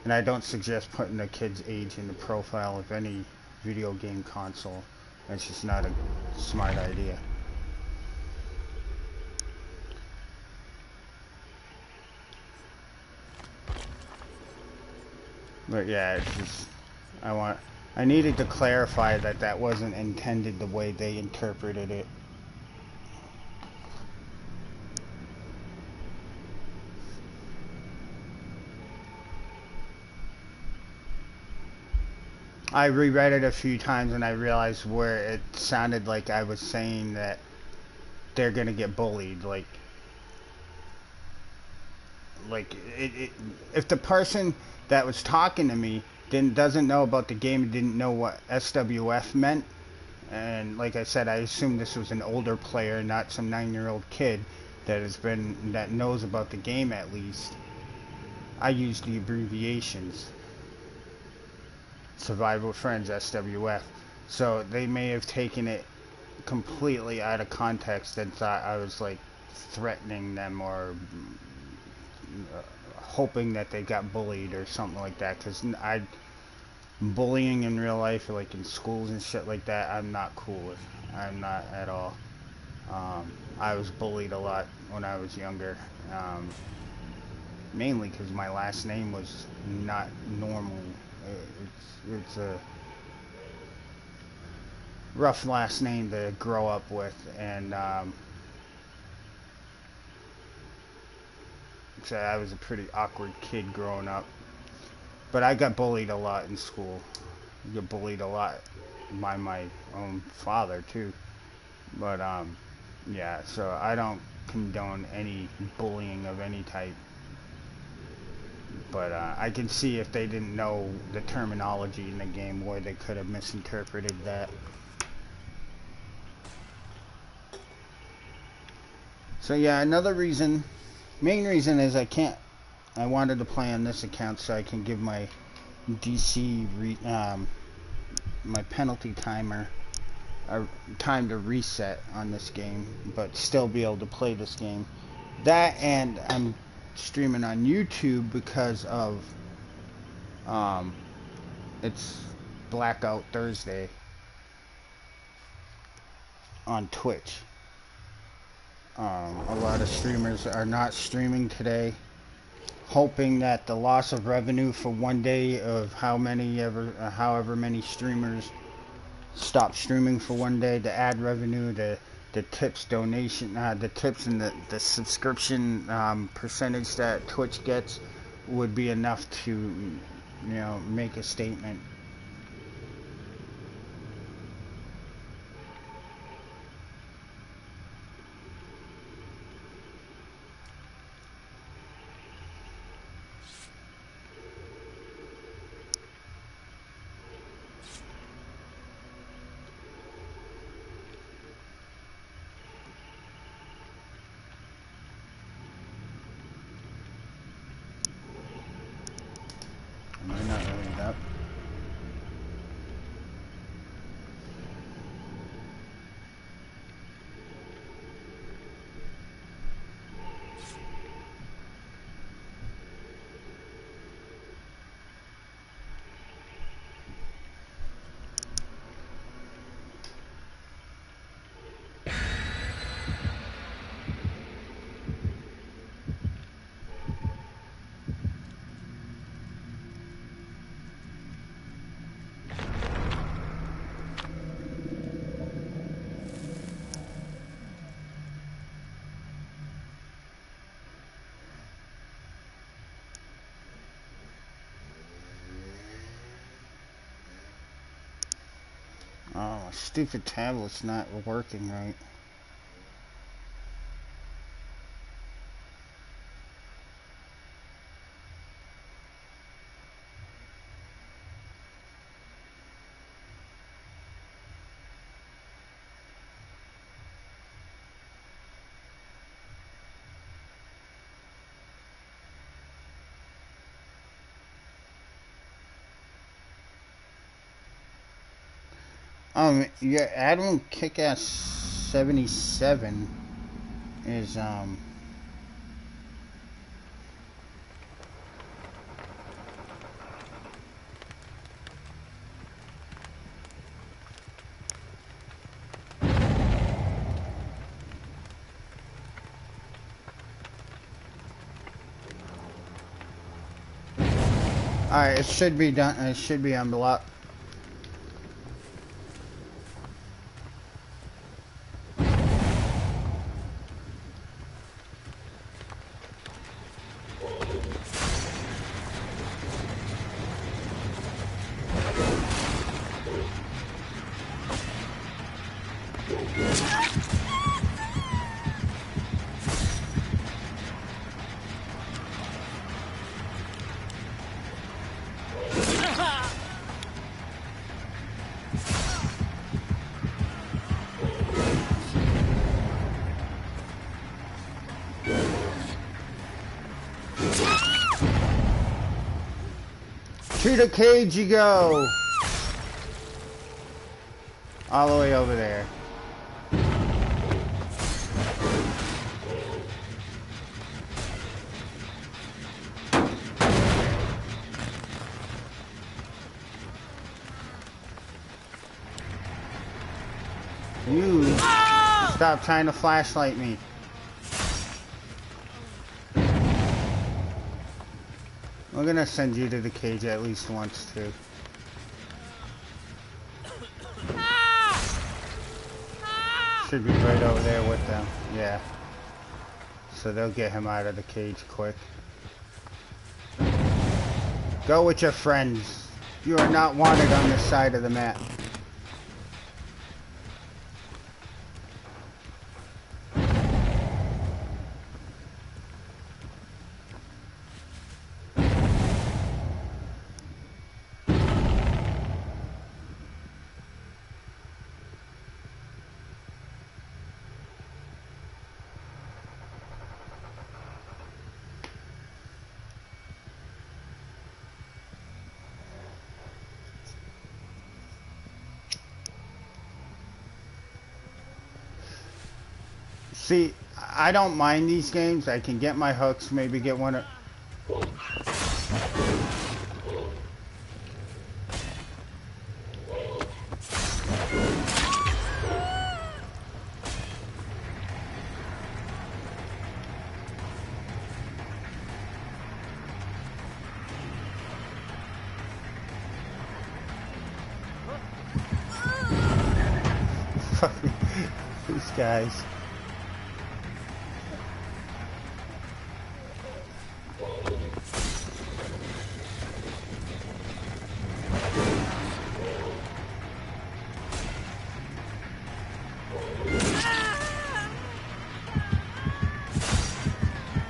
And I don't suggest putting a kid's age in the profile of any video game console. That's just not a smart idea. But yeah, it's just, I needed to clarify that that wasn't intended the way they interpreted it. I reread it a few times and I realized where it sounded like I was saying that they're gonna get bullied. If the person that was talking to me doesn't know about the game and didn't know what SWF meant, and like I said, I assumed this was an older player, not some 9-year-old kid that knows about the game at least. I used the abbreviations. Survival Friends, SWF. So they may have taken it completely out of context and thought I was like threatening them or hoping that they got bullied or something like that. Because bullying in real life, like in schools and shit like that, I'm not cool with. I'm not at all. I was bullied a lot when I was younger. Mainly because my last name was not normal. It's a rough last name to grow up with, and so I was a pretty awkward kid growing up. But I got bullied a lot in school. I got bullied a lot by my own father too. But yeah. So I don't condone any bullying of any type. But I can see if they didn't know the terminology in the game where they could have misinterpreted that. So yeah, another reason, main reason is I wanted to play on this account so I can give my DC, my penalty timer, time to reset on this game, but still be able to play this game. That, and I'm streaming on YouTube because of, it's Blackout Thursday on Twitch. A lot of streamers are not streaming today, hoping that the loss of revenue for one day of however many streamers stop streaming for one day, the ad revenue, the tips donation, the tips and the subscription percentage that Twitch gets would be enough to, make a statement. Am I not really up? Oh, my stupid tablet's not working right. Yeah, Admiral Kickass 77 is, alright, it should be done, it should be unblocked. To the cage you go! All the way over there. You stop trying to flashlight me. We're gonna send you to the cage at least once too. Should be right over there with them. Yeah. So they'll get him out of the cage quick. Go with your friends. You are not wanted on this side of the map. See, I don't mind these games. I can get my hooks, maybe get one of... These guys.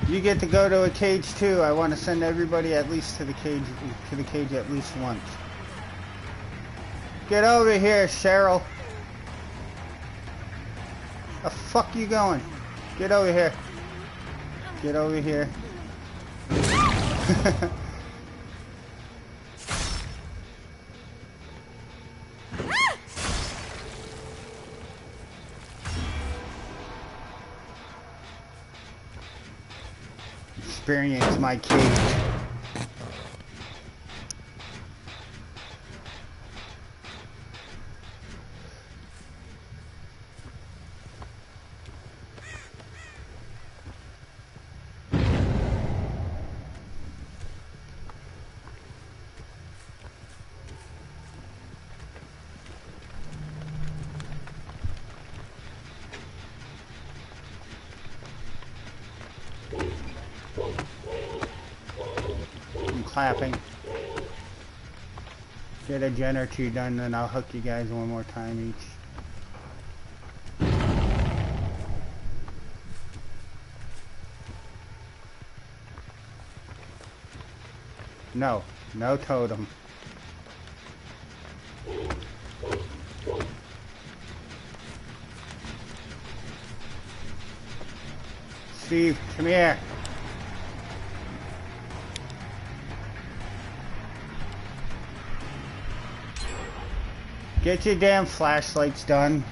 You get to go to a cage too. I want to send everybody at least to the cage at least once. Get over here, Cheryl. The fuck you going? Get over here. Get over here. Experience my cage. Clapping. Get a gen or two done, then I'll hook you guys one more time each. No, no totem. Steve, come here. Get your damn flashlights done.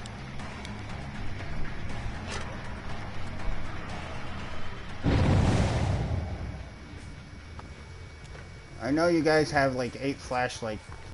I know you guys have like 8 flashlight